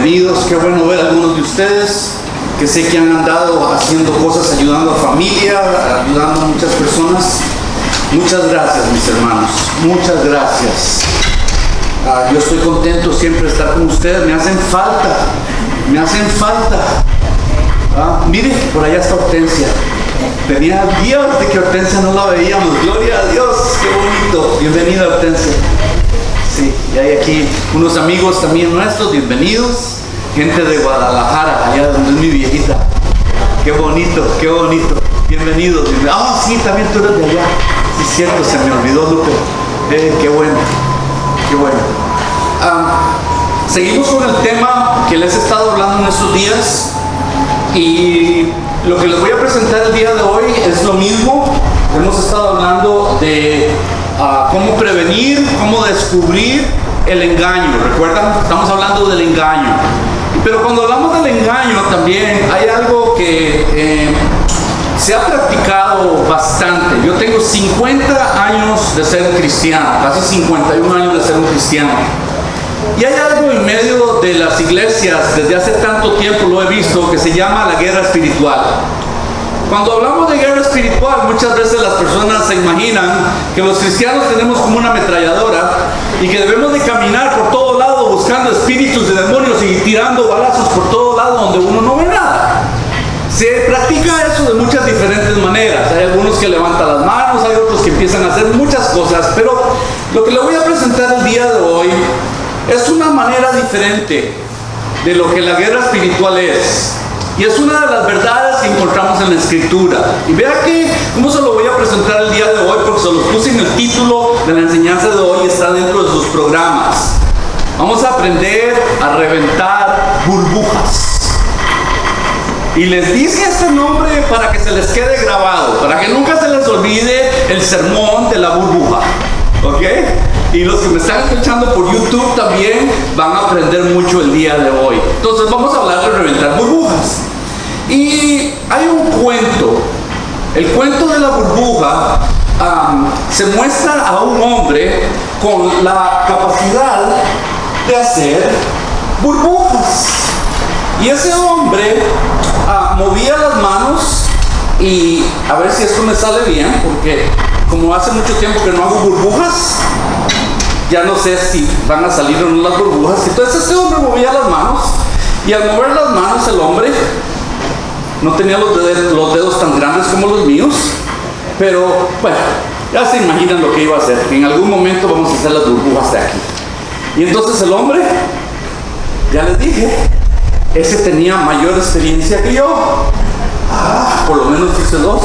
bienvenidos. Qué bueno ver a algunos de ustedes que sé que han andado haciendo cosas, ayudando a familia, ayudando a muchas personas. Muchas gracias, mis hermanos, muchas gracias. Yo estoy contento siempre de estar con ustedes. Me hacen falta. Mire, por allá está Hortensia. Tenía días de que Hortensia no la veíamos. Gloria a Dios, qué bonito. Bienvenida, Hortensia. Sí, y hay aquí unos amigos también nuestros, bienvenidos. Gente de Guadalajara, allá donde es mi viejita. Qué bonito, qué bonito. Bienvenidos. Sí, también tú eres de allá. Sí, es cierto, se me olvidó, Lupe. Qué bueno, qué bueno. Seguimos con el tema que les he estado hablando en estos días. Y lo que les voy a presentar el día de hoy es lo mismo. Hemos estado hablando de cómo prevenir, cómo descubrir el engaño. ¿Recuerdan? Estamos hablando del engaño. Pero cuando hablamos del engaño también hay algo que se ha practicado bastante. Yo tengo 50 años de ser cristiano, casi 51 años de ser un cristiano. Y hay algo en medio de las iglesias, desde hace tanto tiempo lo he visto, que se llama la guerra espiritual. Cuando hablamos de guerra espiritual, muchas veces las personas se imaginan que los cristianos tenemos como una ametralladora y que debemos de caminar por todo lado buscando espíritus de demonios y tirando balazos por todo lado donde uno no ve nada. Se practica eso de muchas diferentes maneras. Hay algunos que levantan las manos, hay otros que empiezan a hacer muchas cosas, pero lo que le voy a presentar el día de hoy es una manera diferente de lo que la guerra espiritual es. Y es una de las verdades que encontramos en la Escritura. Y vea que, cómo se lo voy a presentar el día de hoy, porque se los puse en el título de la enseñanza de hoy y está dentro de sus programas. Vamos a aprender a reventar burbujas. Y les dije este nombre para que se les quede grabado, para que nunca se les olvide el sermón de la burbuja. ¿Ok? Y los que me están escuchando por YouTube también van a aprender mucho el día de hoy. Entonces vamos a hablar de reventar burbujas. Y hay un cuento. El cuento de la burbuja se muestra a un hombre con la capacidad de hacer burbujas. Y ese hombre movía las manos y a ver si esto me sale bien, porque como hace mucho tiempo que no hago burbujas, ya no sé si van a salir o no las burbujas. Entonces este hombre movía las manos y al mover las manos el hombre no tenía los dedos tan grandes como los míos, pero bueno, ya se imaginan lo que iba a hacer. En algún momento vamos a hacer las burbujas de aquí. Y entonces el hombre, ya les dije, ese tenía mayor experiencia que yo. Por lo menos hice dos.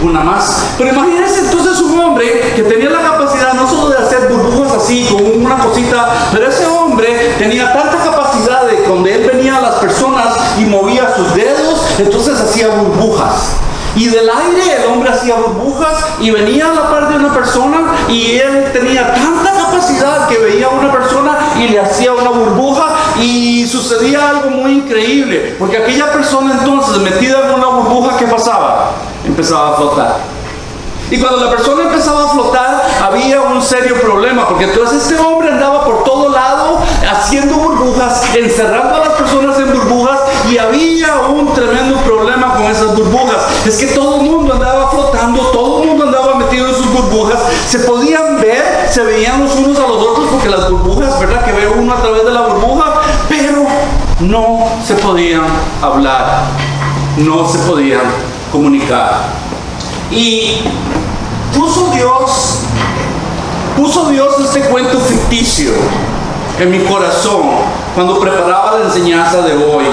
Una más. Pero imagínense entonces un hombre que tenía la capacidad no solo de hacer burbujas así, con una cosita, pero ese hombre tenía tanta capacidad de donde él venía a las personas y movía sus dedos, entonces hacía burbujas. Y del aire el hombre hacía burbujas y venía a la par de una persona y él tenía tanta capacidad que veía a una persona y le hacía una burbuja y sucedía algo muy increíble, porque aquella persona entonces metida en una burbuja, ¿qué pasaba? Empezaba a flotar. Y cuando la persona empezaba a flotar había un serio problema, porque entonces este hombre andaba por todo lado haciendo burbujas, encerrando a las personas en burbujas, y había un tremendo problema con esas burbujas. Es que todo el mundo andaba flotando, todo el mundo andaba metido en sus burbujas, se podían ver, se veían los unos a los otros, porque las burbujas, ¿verdad? Que ve uno a través de la burbuja, pero no se podían hablar, no se podían comunicar. Y puso Dios este cuento ficticio en mi corazón cuando preparaba la enseñanza de hoy.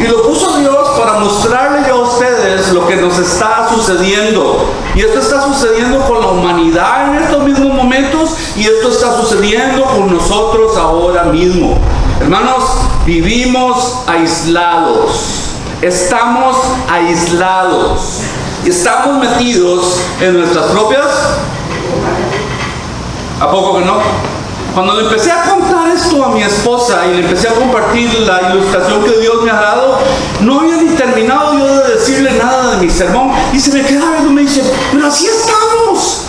Y lo puso Dios para mostrarle a ustedes lo que nos está sucediendo. Y esto está sucediendo con la humanidad en estos mismos momentos, y esto está sucediendo con nosotros ahora mismo. Hermanos, vivimos aislados. Estamos aislados. Estamos metidos en nuestras propias. ¿A poco que no? Cuando le empecé a contar esto a mi esposa y le empecé a compartir la ilustración que Dios me ha dado, no había ni terminado yo de decirle nada de mi sermón y se me quedaba viendo y me dice, pero así estamos.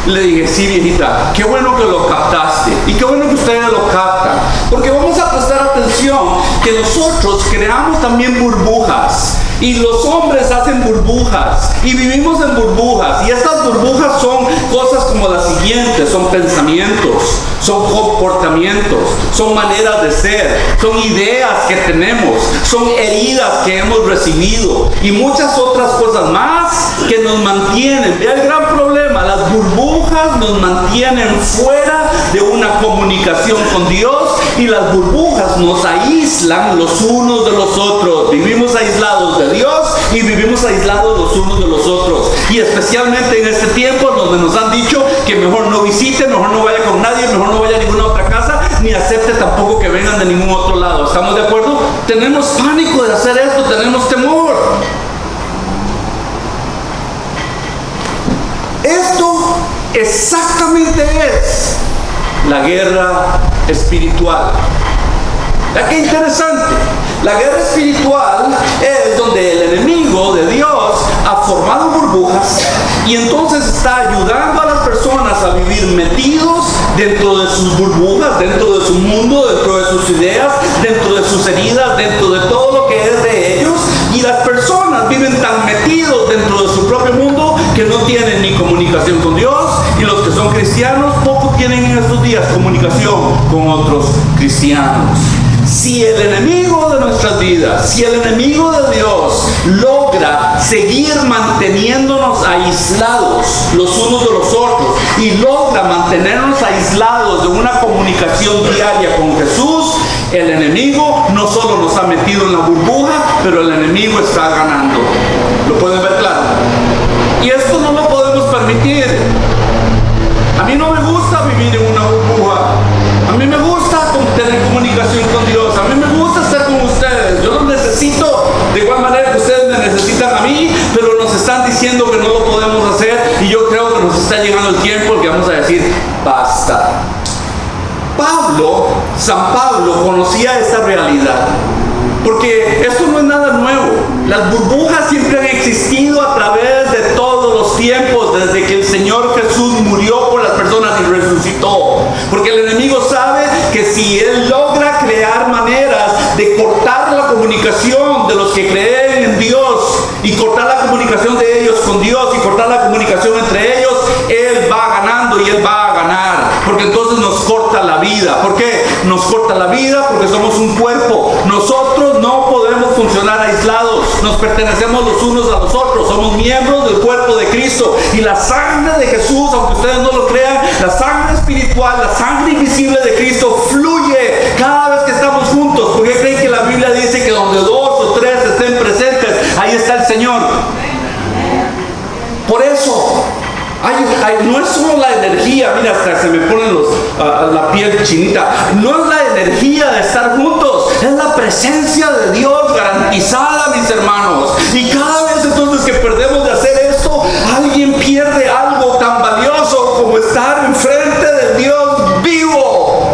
Le dije, sí, viejita, qué bueno que lo captaste y qué bueno que ustedes lo captan, porque vamos a prestar atención que nosotros creamos también burbujas. Y los hombres hacen burbujas y vivimos en burbujas, y estas burbujas son cosas como las siguientes: son pensamientos, son comportamientos, son maneras de ser, son ideas que tenemos, son heridas que hemos recibido y muchas otras cosas más que nos mantienen. Vea el gran problema: las burbujas nos mantienen fuera de una comunicación con Dios, y las burbujas nos aíslan los unos de los otros. Vivimos aislados de Dios y vivimos aislados los unos de los otros, y especialmente en este tiempo donde nos han dicho que mejor no visite, mejor no vaya con nadie, mejor no vaya a ninguna otra casa, ni acepte tampoco que vengan de ningún otro lado. ¿Estamos de acuerdo? Tenemos pánico de hacer esto, tenemos temor. Esto exactamente es la guerra espiritual. ¿Ya qué interesante? La guerra espiritual es donde el enemigo de Dios ha formado burbujas y entonces está ayudando a las personas a vivir metidos dentro de sus burbujas, dentro de su mundo, dentro de sus ideas, dentro de sus heridas, dentro de todo lo que es de ellos, y las personas viven tan metidos dentro de su propio mundo que no tienen ni comunicación con Dios, y los que son cristianos poco tienen en estos días comunicación con otros cristianos. Si el enemigo de nuestras vidas, si el enemigo de Dios logra seguir manteniéndonos aislados los unos de los otros, y logra mantenernos aislados de una comunicación diaria con Jesús, el enemigo no solo nos ha metido en la burbuja, pero el enemigo está ganando. ¿Lo pueden ver claro? Y esto no lo podemos permitir. A mí no me gusta vivir en una burbuja. A mí me gusta tener comunicación con Dios. A mí me gusta estar con ustedes. Yo los necesito de igual manera que ustedes me necesitan a mí, pero nos están diciendo que no lo podemos hacer, y yo creo que nos está llegando el tiempo en que vamos a decir basta. San Pablo conocía esta realidad, porque esto no es nada nuevo. Las burbujas siempre han existido a través de todos los tiempos, desde que el Señor Jesús murió por las personas y resucitó. Porque el enemigo sabe que si él logra crear maneras de cortar la comunicación de los que creen en Dios, y cortar la comunicación de ellos con Dios, y cortar la comunicación entre ellos, él va ganando y él va a ganar. Porque entonces nos corta la vida. ¿Por qué? Nos corta la vida porque somos un cuerpo. Nosotros no podemos funcionar aislados. Nos pertenecemos los unos a los otros. Somos miembros del cuerpo de Cristo. Y la sangre de Jesús, aunque ustedes no lo crean, la sangre espiritual, la sangre invisible de Cristo fluye cada vez que estamos juntos. ¿Por qué creen que la Biblia dice que donde dos o tres estén presentes, ahí está el Señor? Por eso no es solo la energía, mira, hasta se me ponen la piel chinita. No es la energía de estar juntos, es la presencia de Dios garantizada, mis hermanos. Y cada vez entonces que perdemos de hacer esto, alguien pierde algo tan valioso como estar enfrente de Dios vivo.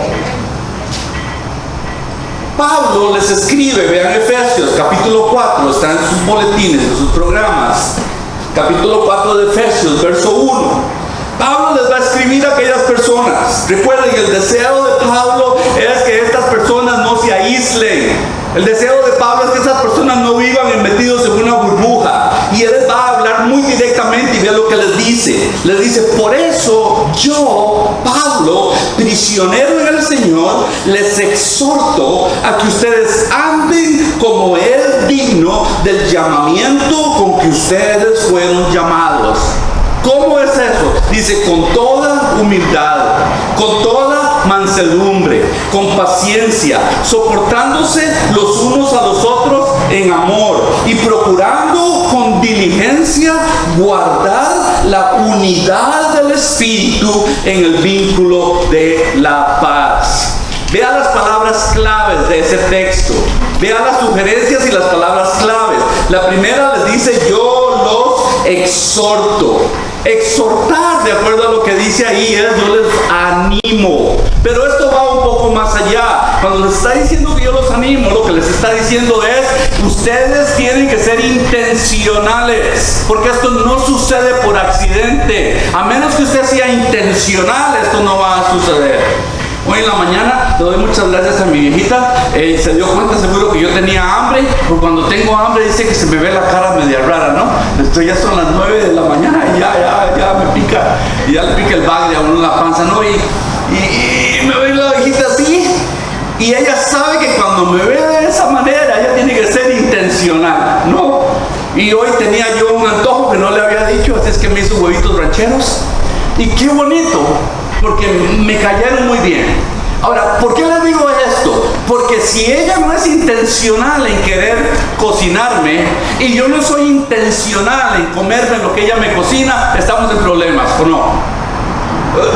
Pablo les escribe, vean Efesios capítulo 4, está en sus boletines, en sus programas. Capítulo 4 de Efesios, verso 1. Pablo les va a escribir a aquellas personas. Recuerden que el deseo de Pablo es que estas personas no se aíslen. El deseo de Pablo es que estas personas no vivan metidos en una burbuja. Y él les va a hablar muy directamente, y vean lo que les dice. Les dice: por eso yo, Pablo, prisionero en el Señor, les exhorto a que ustedes anden como es digno del llamamiento con que ustedes fueron llamados. ¿Cómo es eso? Dice: con toda humildad, con toda mansedumbre, con paciencia, soportándose los unos a los otros en amor, y procurando con diligencia guardar la unidad del Espíritu en el vínculo de la paz. Vea las palabras claves de ese texto. Vea las sugerencias y las palabras claves. La primera les dice: yo los exhorto. Exhortar, de acuerdo a lo que dice ahí, es yo les animo. Pero esto va un poco más allá. Cuando les está diciendo que yo los animo, lo que les está diciendo es: ustedes tienen que ser intencionales, porque esto no sucede por accidente. A menos que usted sea intencional, esto no va a suceder. Hoy en la mañana le doy muchas gracias a mi viejita. Se dio cuenta seguro que yo tenía hambre, porque cuando tengo hambre dice que se me ve la cara media rara, ¿no? Ya son las 9 de la mañana y ya me pica, y ya le pica el bagre a uno en la panza, ¿no? Y me ve la viejita así, y ella sabe que cuando me ve de esa manera, ella tiene que ser intencional, ¿no? Y hoy tenía yo un antojo que no le había dicho, así es que me hizo huevitos rancheros. Y qué bonito, porque me cayeron muy bien. Ahora, ¿por qué les digo esto? Porque si ella no es intencional en querer cocinarme y yo no soy intencional en comerme lo que ella me cocina, estamos en problemas, ¿o no?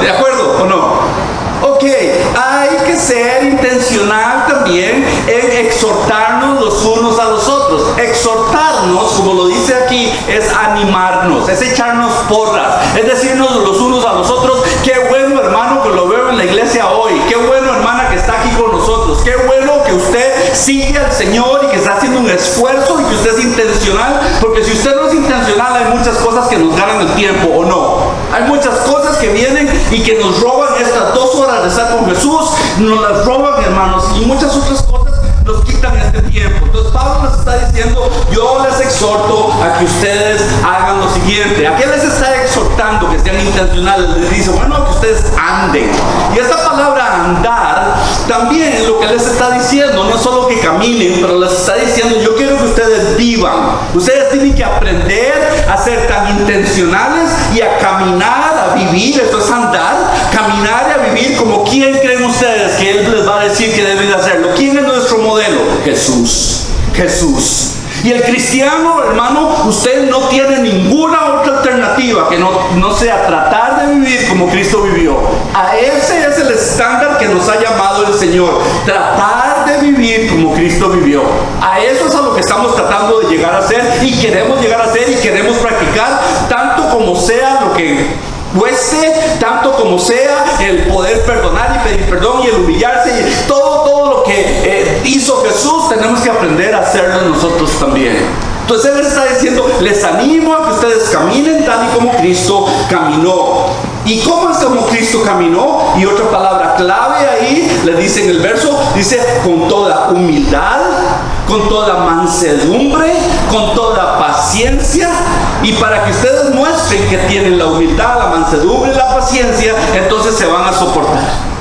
¿De acuerdo o no? Ok, hay que ser intencional también en exhortarnos los unos a los otros. Exhortarnos, como lo dice aquí, es animarnos, es echarnos porras, es decirnos los unos a los otros: qué bueno, hermano, que lo veo en la iglesia hoy, qué bueno, hermana, que está aquí con nosotros, qué bueno que usted sigue al Señor y que está haciendo un esfuerzo y que usted es intencional, porque si usted no es intencional hay muchas cosas que nos ganan el tiempo, ¿o no? Hay muchas cosas que vienen y que nos roban estas 2 horas de estar con Jesús, nos las roban, hermanos, y muchas otras cosas nos quitan este tiempo. Entonces Pablo les está diciendo: yo les exhorto a que ustedes hagan lo siguiente. ¿A qué les está exhortando? Que sean intencionales. Les dice, bueno, que ustedes anden. Y esta palabra andar también lo que les está diciendo, no solo que caminen, pero les está diciendo: yo quiero que ustedes vivan. Ustedes tienen que aprender a ser tan intencionales y a caminar, a vivir. Esto es andar, caminar y a vivir como ¿quién creen ustedes que Él les va a decir que deben de hacerlo? ¿Quién es nuestro modelo? Jesús. Y el cristiano, hermano, usted no tiene ninguna otra alternativa que no sea tratar de vivir como Cristo vivió. A ese es el estándar que nos ha llamado el Señor. Tratar de vivir como Cristo vivió. A eso es a lo que estamos tratando de llegar a ser y queremos llegar a ser y queremos practicar, tanto como sea lo que cueste, tanto como sea el poder perdonar y pedir perdón y el humillarse y todo lo que hizo Jesús, tenemos que aprender a hacerlo nosotros también. Entonces Él les está diciendo: les animo a que ustedes caminen tal y como Cristo caminó. ¿Y cómo es como Cristo caminó? Y otra palabra clave ahí, le dice en el verso, dice: con toda humildad, con toda mansedumbre, con toda paciencia. Y para que ustedes muestren que tienen la humildad, la mansedumbre y la paciencia, entonces se van a soportar.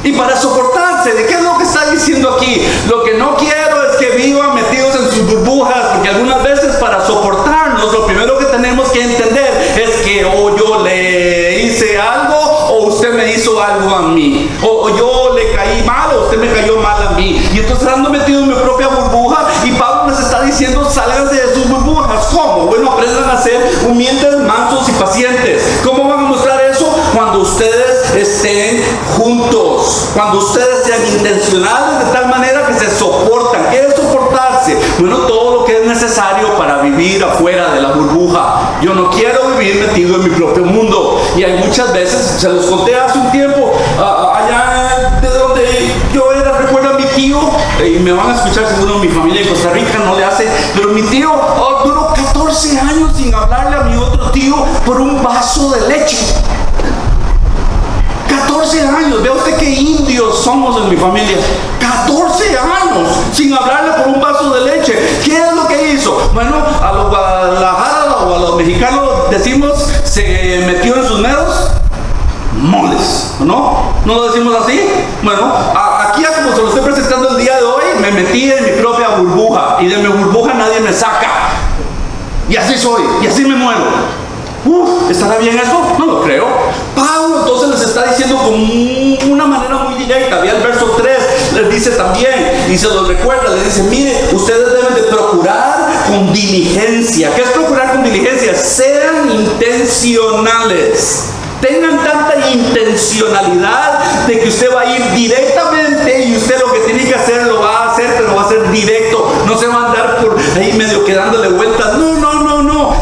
Y para soportarse, ¿de qué es lo que está diciendo aquí? Lo que no quiero es que vivan metidos en sus burbujas, porque algunas veces para soportarnos, lo primero que tenemos que entender es que o yo le hice algo o usted me hizo algo a mí, o yo le caí mal o usted me cayó mal a mí, y entonces ando metido en mi propia burbuja. Y Pablo les está diciendo: sálganse de sus burbujas. ¿Cómo? Bueno, aprendan a ser humildes, mansos y pacientes. ¿Cómo van a mostrar eso? Cuando ustedes estén juntos, cuando ustedes sean intencionales de tal manera que se soportan. ¿Qué es soportarse? Bueno, todo lo que es necesario para vivir afuera de la burbuja. Yo no quiero vivir metido en mi propio mundo, y hay muchas veces, se los conté hace un tiempo, allá de donde yo era, recuerdo a mi tío, y me van a escuchar seguro mi familia en Costa Rica no le hace, pero mi tío duró 14 años sin hablarle a mi otro tío por un vaso de leche. 14 años, vea usted qué indios somos en mi familia. 14 años sin hablarle por un vaso de leche. ¿Qué es lo que hizo? Bueno, a los Guadalajara o a los mexicanos decimos: se metió en sus meros moles, ¿no? ¿No lo decimos así? Bueno, aquí, como se lo estoy presentando el día de hoy, me metí en mi propia burbuja, y de mi burbuja nadie me saca, y así soy, y así me muero. ¿Estará bien eso? No lo creo. Pablo entonces les está diciendo con una manera muy directa. Había el verso 3, les dice también, y se los recuerda, les dice: mire, ustedes deben de procurar con diligencia. ¿Qué es procurar con diligencia? Sean intencionales. Tengan tanta intencionalidad de que usted va a ir directamente, y usted lo que tiene que hacer lo va a hacer, pero va a ser directo. No se va a andar por ahí medio quedándole vueltas. No.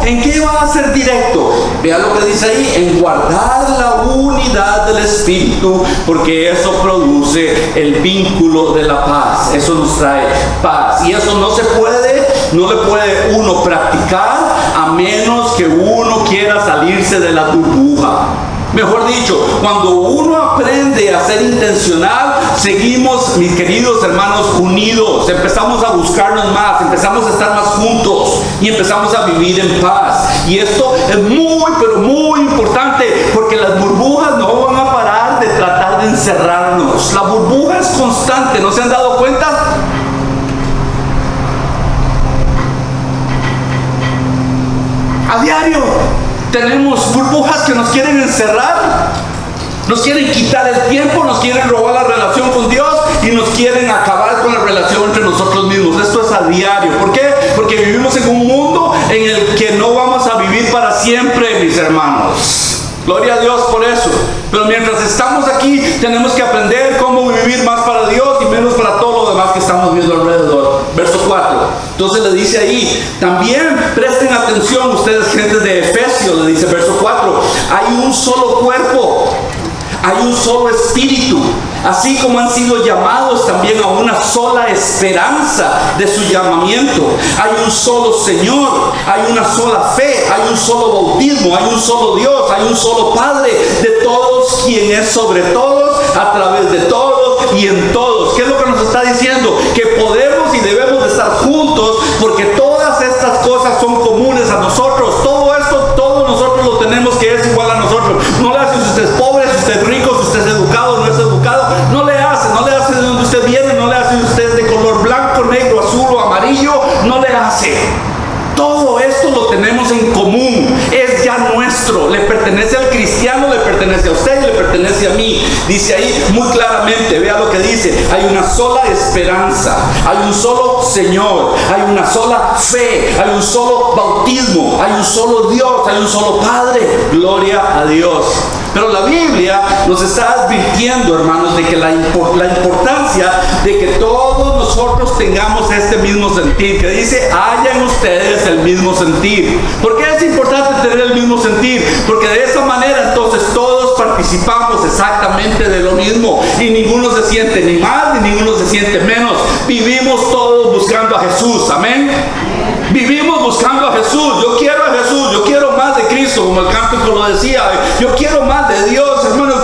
¿En qué va a ser directo? Vea lo que dice ahí: en guardar la unidad del Espíritu, porque eso produce el vínculo de la paz. Eso nos trae paz. Y eso no le puede uno practicar a menos que uno quiera salirse de la burbuja. Mejor dicho, cuando uno aprende a ser intencional, seguimos, mis queridos hermanos, unidos. Empezamos a buscarnos más, empezamos a estar más juntos y empezamos a vivir en paz. Y esto es muy, pero muy importante, porque las burbujas no van a parar de tratar de encerrarnos. La burbuja es constante, ¿no se han dado cuenta? A diario tenemos burbujas que nos quieren encerrar, nos quieren quitar el tiempo, nos quieren robar la relación con Dios y nos quieren acabar con la relación entre nosotros mismos. Esto es a diario. ¿Por qué? Porque vivimos en un mundo en el que no vamos a vivir para siempre, mis hermanos. Gloria a Dios por eso. Pero mientras estamos aquí, tenemos que aprender cómo vivir más para Dios y menos para todo lo demás que estamos viendo alrededor. Verso 4. Entonces le dice ahí, también presten atención ustedes, gente de Efesios, le dice verso 4. Hay un solo cuerpo, hay un solo espíritu, así como han sido llamados también a una sola esperanza de su llamamiento. Hay un solo Señor, hay una sola fe, hay un solo bautismo, hay un solo Dios, hay un solo Padre de todos, quien es sobre todos, a través de todos y en todos. ¿Qué es lo que nos está diciendo? Que podemos y debemos de estar juntos, porque todas estas cosas son comunes a nosotros. Todo esto, todos nosotros lo tenemos, que es igual a nosotros. No le hace si usted es pobre, si usted es rico, si usted es educado, no es educado. No le hace de donde usted viene, no le hace si usted es de color blanco, negro, azul o amarillo. No le hace. Todo esto lo tenemos en común, es ya nuestro, le pertenece al cristiano, le pertenece a usted, le pertenece a mí. Dice ahí muy claramente, vea lo que dice: hay una sola esperanza, hay un solo Señor, hay una sola fe, hay un solo bautismo, hay un solo Dios, hay un solo Padre. Gloria a Dios. Pero la Biblia nos está advirtiendo, hermanos, de que la importancia de que todos nosotros tengamos este mismo sentir, que dice, hayan ustedes el mismo sentir. ¿Por qué es importante tener el mismo sentir? Porque de esa manera entonces todos participamos exactamente de lo mismo y ninguno se siente ni más ni ninguno se siente menos. Vivimos todos buscando a Jesús, amén. Vivimos buscando a Jesús. Yo quiero a Jesús, yo quiero más de Cristo, como el cántico lo decía. Yo quiero más de Dios, hermanos.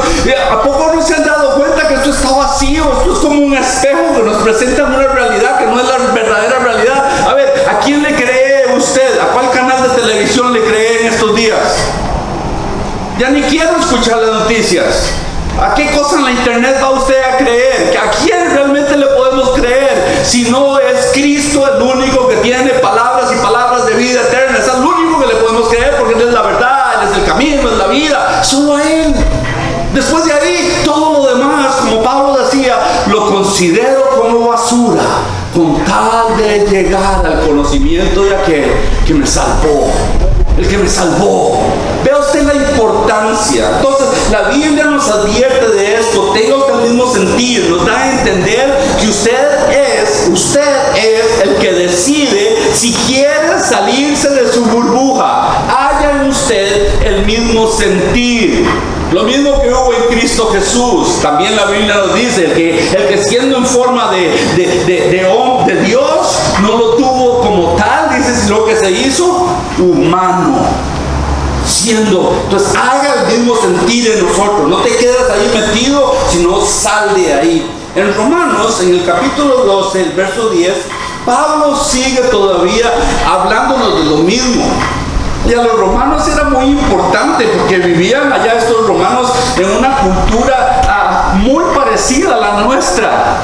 ¿A poco no se han dado cuenta que esto está vacío? Esto es como un espejo que nos presenta una realidad que no es la verdadera realidad. A ver, ¿a quién le cree usted? ¿A cuál canal de televisión le cree en estos días? Ya ni quiero escuchar las noticias. ¿A qué cosa en la internet va usted a creer? ¿A quién realmente le podemos creer? Si no es Cristo el único que tiene palabras y palabras de vida eterna. Es el único que le podemos creer, porque Él es la verdad, Él es el camino, es la vida. Solo a Él. Después de ahí, todo lo demás, como Pablo decía, lo considero como basura, con tal de llegar al conocimiento de aquel que me salvó. El que me salvó. Vea usted la importancia. Entonces, la Biblia nos advierte de esto. Tenga usted el mismo sentir. Nos da a entender que usted es el que decide si quiere salirse de su burbuja. Haya en usted el mismo sentir. Lo mismo que hubo en Cristo Jesús. También la Biblia nos dice el que siendo en forma de Dios, no lo tuvo como tal, dice, sino que se hizo humano. Entonces haga el mismo sentir en nosotros. No te quedas ahí metido, sino sal de ahí. En Romanos, en el capítulo 12, el verso 10, Pablo sigue todavía hablándonos de lo mismo. Y a los romanos era muy importante, porque vivían allá estos romanos en una cultura muy parecida a la nuestra.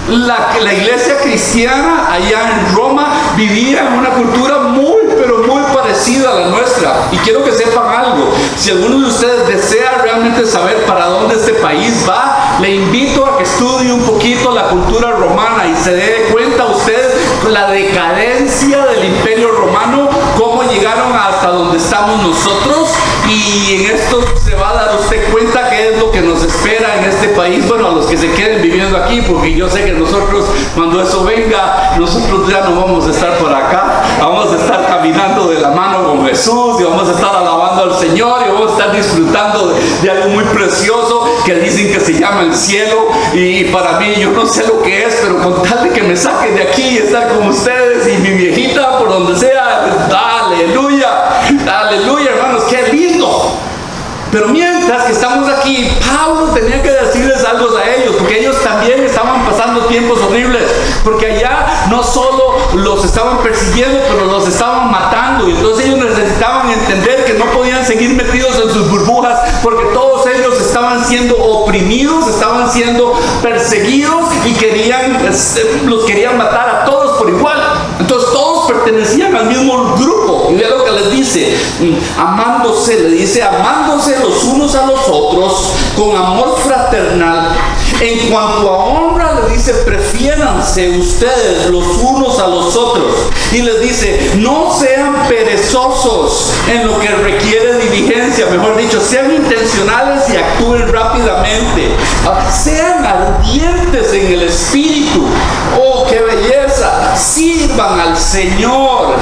La iglesia cristiana allá en Roma vivía en una cultura muy, pero muy parecida a la nuestra. Y quiero que sepan algo: si alguno de ustedes desea realmente saber para dónde este país va, le invito a que estudie un poquito la cultura romana y se dé cuenta usted la decadencia del imperio romano, cómo llegaron hasta donde estamos nosotros. Y en esto se va a dar usted cuenta qué es lo que nos espera en este país. Bueno, a los que se queden viviendo aquí, porque yo sé que nosotros, cuando eso venga, nosotros ya no vamos a estar por acá. Vamos a estar caminando de la mano con Jesús y vamos a estar alabando al Señor y vamos a estar disfrutando de algo muy precioso que dicen que se llama el cielo. Y para mí, yo no sé lo que es, pero con tal de que me saquen de aquí y estar con ustedes y mi viejita por donde sea, aleluya, aleluya, hermanos, qué lindo. Pero mientras que estamos aquí, Pablo tenía que decirles algo a ellos, porque ellos también estaban pasando tiempos horribles, porque allá no solo los estaban persiguiendo, pero los estaban matando, y entonces ellos necesitaban entender que no podían seguir metidos en sus burbujas, porque todos ellos estaban siendo oprimidos, estaban siendo perseguidos, y los querían matar a todos por igual. Entonces todos pertenecían al mismo grupo. Y vea lo que les dice, amándose los unos a los otros con amor fraternal. En cuanto a honra, le dice, prefiéranse ustedes los unos a los otros. Y les dice, no sean perezosos en lo que requiere diligencia. Mejor dicho, sean intencionales y actúen rápidamente. Sean ardientes en el espíritu. ¡Oh, qué belleza! Sirvan al Señor.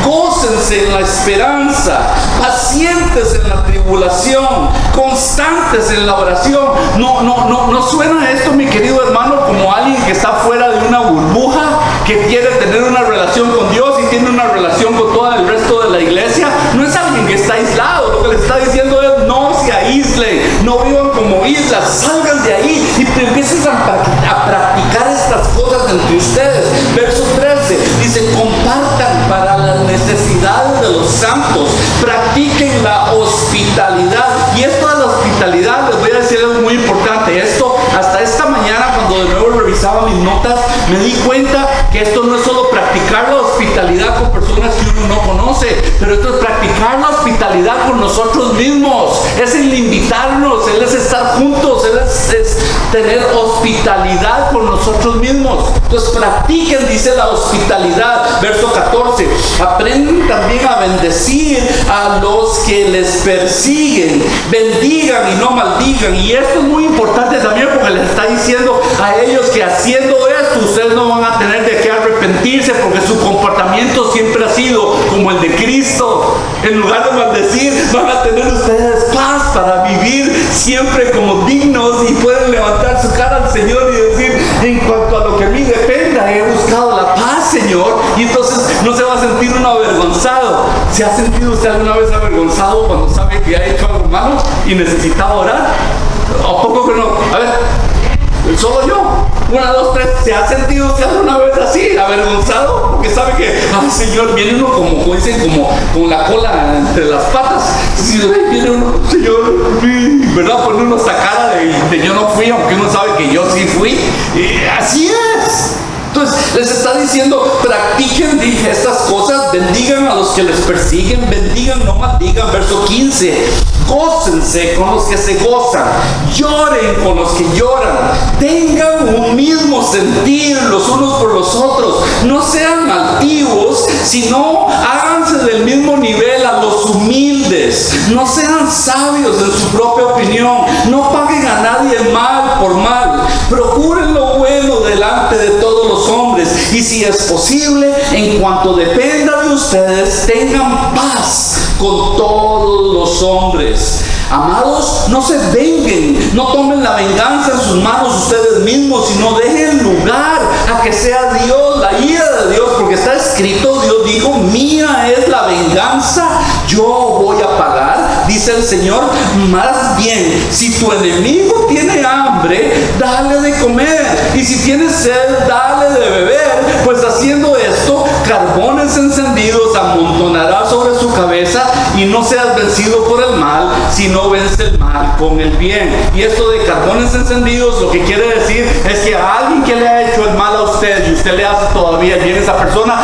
Gócense en la esperanza. Pacientes en la tribulación. Constantes en la oración. No suena esto, mi querido hermano, como alguien que está fuera de una burbuja, que quiere tener una relación con Dios y tiene una relación con todo el resto de la iglesia. No es alguien que está aislado. Lo que les está diciendo es, no se aíslen, no vivan como islas, salgan de ahí y empiecen a practicar estas cosas entre ustedes. Verso 13 dice, compartan para las necesidades de los santos, practiquen la hospitalidad. Y esto de la hospitalidad, les voy a decir algo muy importante. Esto, hasta esta mañana, cuando de nuevo revisaba mis notas, me di cuenta que esto no es solo practicar la hospitalidad con personas que uno no conoce, pero esto es practicar la hospitalidad con nosotros mismos. Es el invitarnos, es estar juntos, es tener hospitalidad con nosotros mismos. Entonces practiquen, dice, la hospitalidad. Verso 14, aprenden también a bendecir a los que les persiguen. Bendigan y no maldigan. Y esto es muy importante también, porque les está diciendo a ellos que haciendo esto ustedes no van a tener de qué arrepentirse, porque su comportamiento siempre ha sido como el de Cristo. En lugar de maldecir, van a tener ustedes paz para vivir siempre como dignos, y pueden levantar su cara al Señor y decir, en cuanto a lo que a mí dependa, he buscado la paz, Señor. Y entonces no se va a sentir uno avergonzado. ¿Se ha sentido usted alguna vez avergonzado cuando sabe que ha hecho algo malo y necesita orar? ¿A poco que no? A ver, solo yo. 1, 2, 3. ¿Se ha sentido usted alguna vez así, avergonzado? Porque sabe que, ay, Señor, viene uno como dicen, como con la cola entre las patas. Si viene uno, Señor, ¿verdad? Pone uno esta cara de yo no fui, aunque uno sabe que yo sí fui. Así es. Entonces les está diciendo, practiquen, dije, estas cosas, bendigan a los que les persiguen, bendigan, no maldigan. Verso 15, gócense con los que se gozan, lloren con los que lloran, tengan un mismo sentir los unos por los otros, no sean altivos, sino háganse del mismo nivel a los humildes, no sean sabios en su propia opinión, no paguen a nadie mal por mal, procuren lo bueno delante de todos los hombres, y si es posible, en cuanto dependa de ustedes, tengan paz con todos los hombres. Amados, no se venguen, no tomen la venganza en sus manos ustedes mismos, sino dejen lugar a que sea Dios, la ira de Dios, porque está escrito, Dios dijo, mía es la venganza, yo voy a pagar, dice el Señor. Más bien, si tu enemigo tiene hambre, dale de comer, y si tiene sed, dale de beber, pues haciendo esto, carbones encendidos amontonará sobre su cabeza, y no seas vencido por el mal, sino vence el mal con el bien. Y esto de carbones encendidos, lo que quiere decir es que a alguien que le ha hecho el mal a usted y usted le hace todavía el bien a esa persona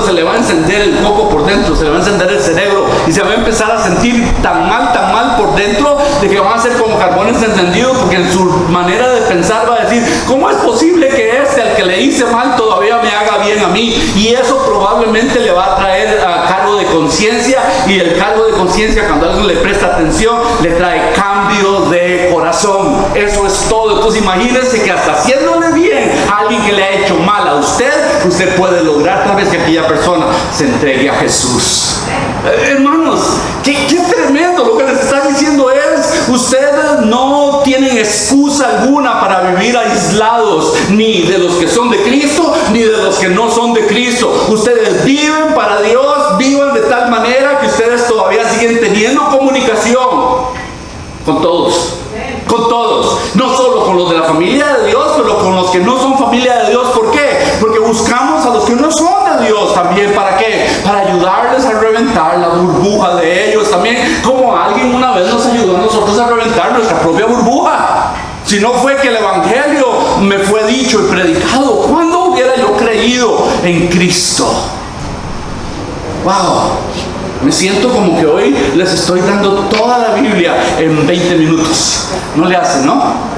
se le va a encender el coco por dentro, se le va a encender el cerebro, y se va a empezar a sentir tan mal por dentro, de que van a ser como carbones encendidos, porque en su manera de pensar va a decir, ¿cómo es posible que al que le hice mal todavía me haga bien a mí? Y eso probablemente le va a traer cargo de conciencia, y el cargo de conciencia, cuando alguien le presta atención, le trae cambio de corazón. Eso es todo. Entonces imagínense que hasta haciéndole bien a alguien que le ha hecho mal a usted puede lograr tal vez que aquella persona se entregue a Jesús. Hermanos, qué tremendo. Lo que les está diciendo es, ustedes no tienen excusa alguna para vivir aislados, ni de los que son de Cristo, ni de los que no son de Cristo. Ustedes viven para Dios, vivan de tal manera que ustedes todavía siguen teniendo comunicación. Con todos. Con todos. No solo con los de la familia de Dios, pero con los que no son familia de Dios. ¿Por qué? Porque buscamos a los que no son de Dios también. ¿Para qué? Para ayudarles a reventar la burbuja de ellos también. Como alguien una vez nos ayudó a nosotros a reventar nuestra propia burbuja. Si no fue que el Evangelio me fue dicho y predicado, ¿cuándo hubiera yo creído en Cristo? ¡Wow! Me siento como que hoy les estoy dando toda la Biblia en 20 minutos. ¿No le hacen, no?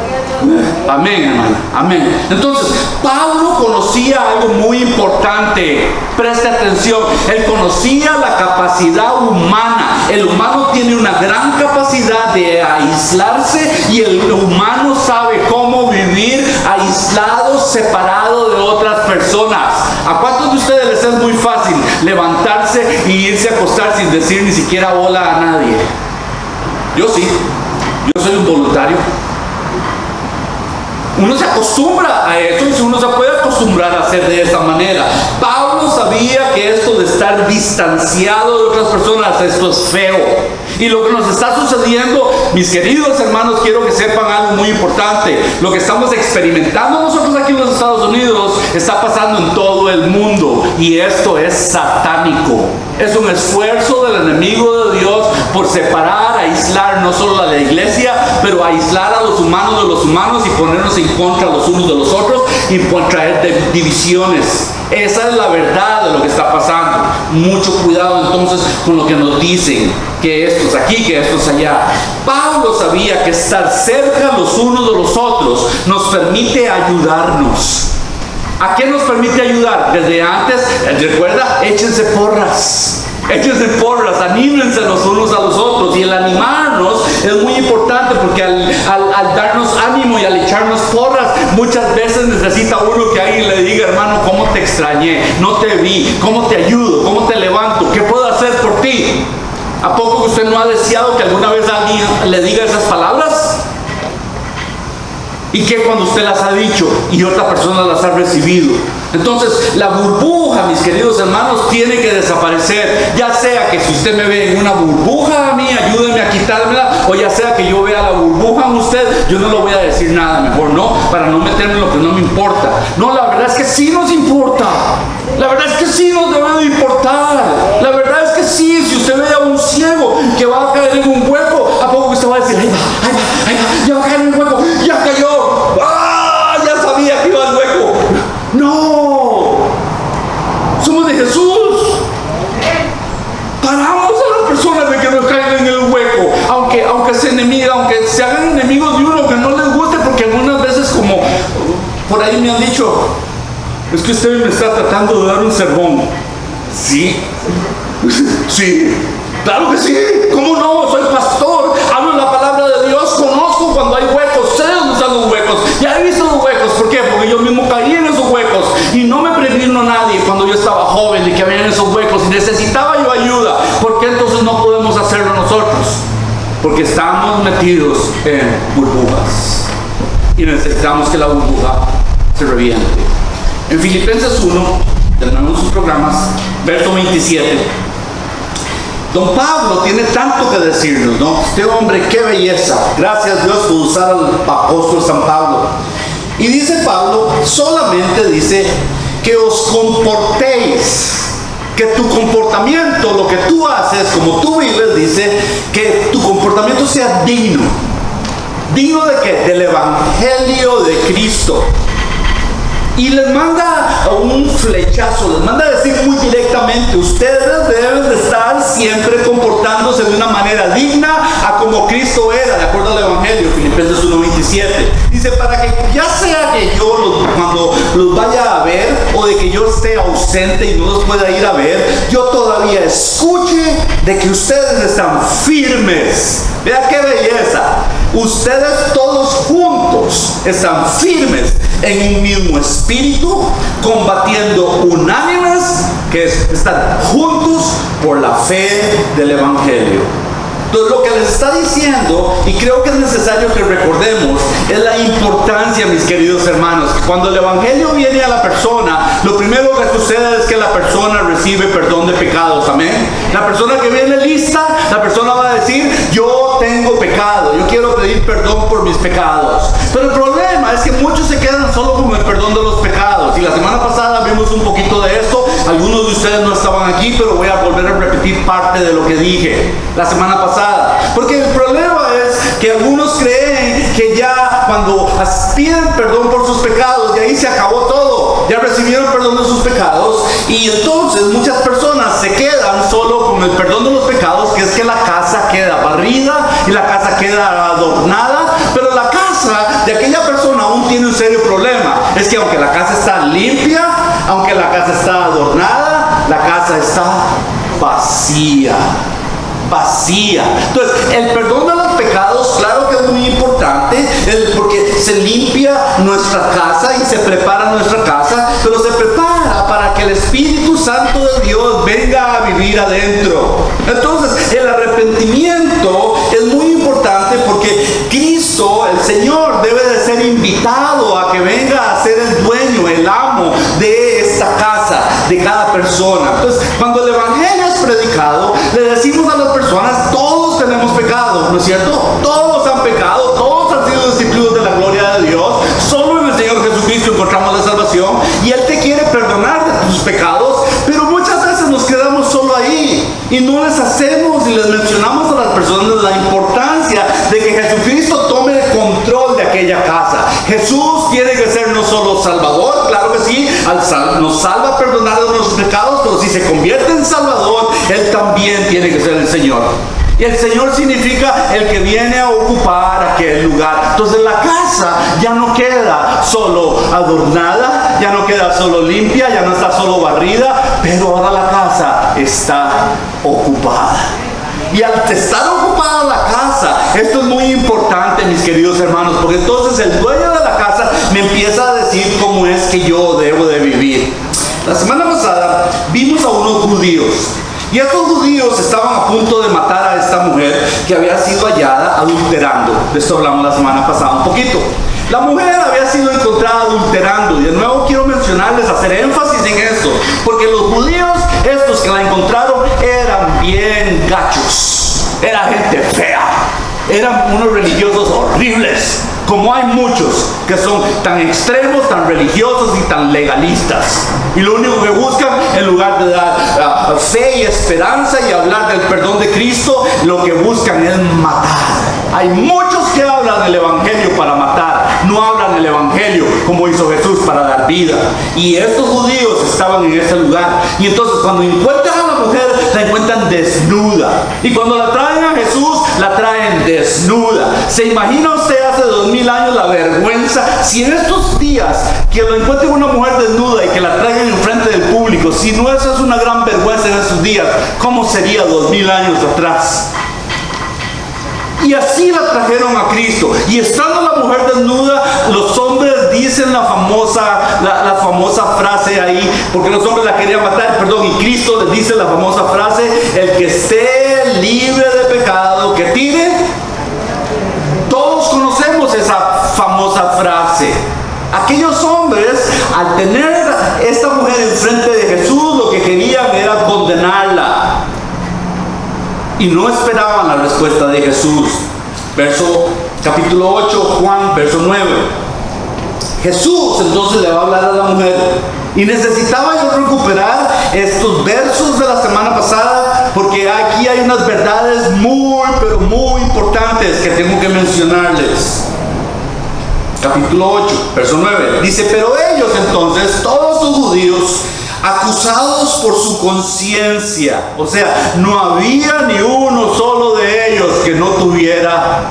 Amén, hermano. Amén. Entonces, Pablo conocía algo muy importante. Preste atención. Él conocía la capacidad humana. El humano tiene una gran capacidad de aislarse y el humano sabe cómo vivir aislado, separado de otras personas. ¿A cuántos de ustedes les es muy fácil levantarse y irse a acostar sin decir ni siquiera hola a nadie? Yo sí. Yo soy un voluntario. Uno se acostumbra a eso y uno se puede acostumbrar a hacer de esa manera. Pablo sabía que esto de estar distanciado de otras personas, esto es feo. Y lo que nos está sucediendo, mis queridos hermanos, quiero que sepan algo muy importante. Lo que estamos experimentando nosotros aquí en los Estados Unidos está pasando en todo el mundo. Y esto es satánico. Es un esfuerzo del enemigo de Dios por separar, aislar no solo a la iglesia, pero aislar a los humanos de los humanos y ponernos en contra los unos de los otros y traer divisiones. Esa es la verdad de lo que está pasando. Mucho cuidado entonces con lo que nos dicen, que esto es aquí, que esto es allá. Pablo sabía que estar cerca los unos de los otros nos permite ayudarnos. ¿A qué nos permite ayudar? Desde antes, recuerda, échense porras. Échense porras, anímense los unos a los otros. Y el animarnos es muy importante porque al darnos ánimo y al echarnos porras, muchas veces necesita uno que alguien le diga, hermano, ¿cómo te extrañé? No te vi, ¿cómo te ayudo? ¿Cómo te levanto? ¿Qué puedo hacer por ti? ¿A poco usted no ha deseado que alguna vez alguien le diga esas palabras? ¿Y qué cuando usted las ha dicho y otra persona las ha recibido? Entonces, la burbuja, mis queridos hermanos, tiene que desaparecer. Ya sea que si usted me ve en una burbuja a mí, ayúdeme a quitármela, o ya sea que yo vea la burbuja en usted, yo no le voy a decir nada, mejor no, para no meterme en lo que no me importa. No, la verdad es que sí nos importa. La verdad es que sí nos debe de importar. La verdad es que sí, si usted ve a un ciego que va a caer en un hueco, ¿a poco usted va a decir, ahí va, ya va a caer en un hueco, ya cayó? ¡Ah! Ya sabía que iba al hueco. No, somos de Jesús. Paramos a las personas de que nos caigan en el hueco, aunque se hagan enemigos de uno, que no les guste, porque algunas veces, como por ahí me han dicho, es que usted me está tratando de dar un sermón. Sí, sí, claro que sí. ¿Cómo no? Soy pastor, hablo la palabra de Dios, conozco cuando hay huecos, sé dónde están los huecos, ya he visto los huecos. ¿Por qué? Porque yo mismo caí en esos huecos y no me previno nadie cuando yo estaba joven de que había en esos huecos y necesitaba yo ayuda. ¿Por qué entonces no podemos hacerlo nosotros? Porque estamos metidos en burbujas y necesitamos que la burbuja se reviente. En Filipenses 1, terminamos sus programas, verso 27. Don Pablo tiene tanto que decirnos, ¿no? Este hombre, qué belleza. Gracias Dios por usar al apóstol San Pablo. Y dice Pablo, solamente dice que os comportéis, que tu comportamiento, lo que tú haces, como tú vives, dice que tu comportamiento sea digno. ¿Digno de qué? Del Evangelio de Cristo. Y les manda un flechazo, les manda a decir muy directamente, ustedes deben de estar siempre comportándose de una manera digna a como Cristo era, de acuerdo al Evangelio, Filipenses 1:27. Dice, para que ya sea que yo cuando los vaya a ver, o de que yo esté ausente y no los pueda ir a ver, yo todavía escuche de que ustedes están firmes. Vea qué belleza. Ustedes todos juntos están firmes en un mismo espíritu, combatiendo unánimes, que es estar juntos por la fe del Evangelio. Entonces, lo que les está diciendo, y creo que es necesario que recordemos, es la importancia, mis queridos hermanos, que cuando el Evangelio viene a la persona, lo primero que sucede es que la persona recibe perdón de pecados. Amén. La persona que viene lista, la persona va a decir: yo tengo pecado, yo quiero pedir perdón por mis pecados. Pero el problema es que muchos se quedan solo con el perdón de los pecados. Y la semana pasada vimos un poquito de esto. Algunos de ustedes no estaban aquí, pero voy a volver a repetir parte de lo que dije la semana pasada. Porque el problema es que algunos creen que ya cuando piden perdón por sus pecados, de ahí se acabó todo. Ya recibieron perdón de sus pecados. Y entonces muchas personas se quedan solo con el perdón de los pecados, que es que la casa queda barrida y la casa queda adornada. Pero la casa de aquella persona aún tiene un serio problema. Es que aunque la casa está limpia, aunque la casa está adornada, la casa está vacía. Entonces, el perdón de los pecados, claro que es muy importante, porque se limpia nuestra casa y se prepara nuestra casa, pero se prepara para que el Espíritu Santo de Dios venga a vivir adentro. Entonces, el arrepentimiento es muy importante porque Cristo, el Señor, debe de ser invitado a que venga a ser el dueño, el amo de esta casa, de cada persona. Entonces, cuando el Evangelio es predicado, le decimos a las personas: todos tenemos pecado, ¿no es cierto? Todos han pecado, todos han sido destituidos de la gloria de Dios. Solo en el Señor Jesucristo encontramos la salvación, y Él te quiere perdonar de tus pecados. Pero muchas veces nos quedamos solo ahí y no les hacemos y les mencionamos a las personas la importancia de que Jesucristo tome el control de aquella casa. Jesús tiene que ser no solo Salvador, claro que sí, nos salva a perdonar de nuestros pecados, pero si se convierte en Salvador, Él también tiene que ser el Señor. Y el Señor significa el que viene a ocupar aquel lugar. Entonces la casa ya no queda solo adornada, ya no queda solo limpia, ya no está solo barrida, pero ahora la casa está ocupada. Y al estar ocupada la casa, esto es muy importante, mis queridos hermanos, porque entonces el dueño de la casa me empieza a decir cómo es que yo debo de vivir. La semana pasada vimos a unos judíos, y estos judíos estaban a punto de matar a esta mujer que había sido hallada adulterando. De esto hablamos la semana pasada un poquito. La mujer había sido encontrada adulterando, y de nuevo quiero mencionarles, hacer énfasis en esto, porque los judíos, estos que la encontraron, eran bien gachos, era gente fea, eran unos religiosos horribles, como hay muchos que son tan extremos, tan religiosos y tan legalistas, y lo único que buscan, en lugar de dar fe y esperanza y hablar del perdón de Cristo, lo que buscan es matar. Hay muchos que hablan el Evangelio para matar, no hablan el Evangelio como hizo Jesús para dar vida. Y estos judíos estaban en ese lugar. Y entonces cuando encuentran a la mujer, la encuentran desnuda. Y cuando la traen a Jesús, la traen desnuda. ¿Se imagina usted hace 2000 años la vergüenza? Si en estos días que lo encuentren una mujer desnuda y que la traigan enfrente del público, si no eso es una gran vergüenza en estos días, ¿cómo sería 2000 años atrás? Y así la trajeron a Cristo. Y estando la mujer desnuda, los hombres dicen la famosa frase ahí, porque los hombres la querían matar, perdón, y Cristo les dice la famosa frase: el que esté libre de pecado, que tire. Todos conocemos esa famosa frase. Aquellos hombres, al tener esta mujer enfrente de Jesús, lo que querían era condenarla. Y no esperaban la respuesta de Jesús. Capítulo 8, Juan, verso 9. Jesús entonces le va a hablar a la mujer. Y necesitaba yo recuperar estos versos de la semana pasada, porque aquí hay unas verdades muy, pero muy importantes que tengo que mencionarles. Capítulo 8, verso 9. Dice: pero ellos entonces, todos los judíos, acusados por su conciencia, o sea, no había ni uno solo de ellos que no tuviera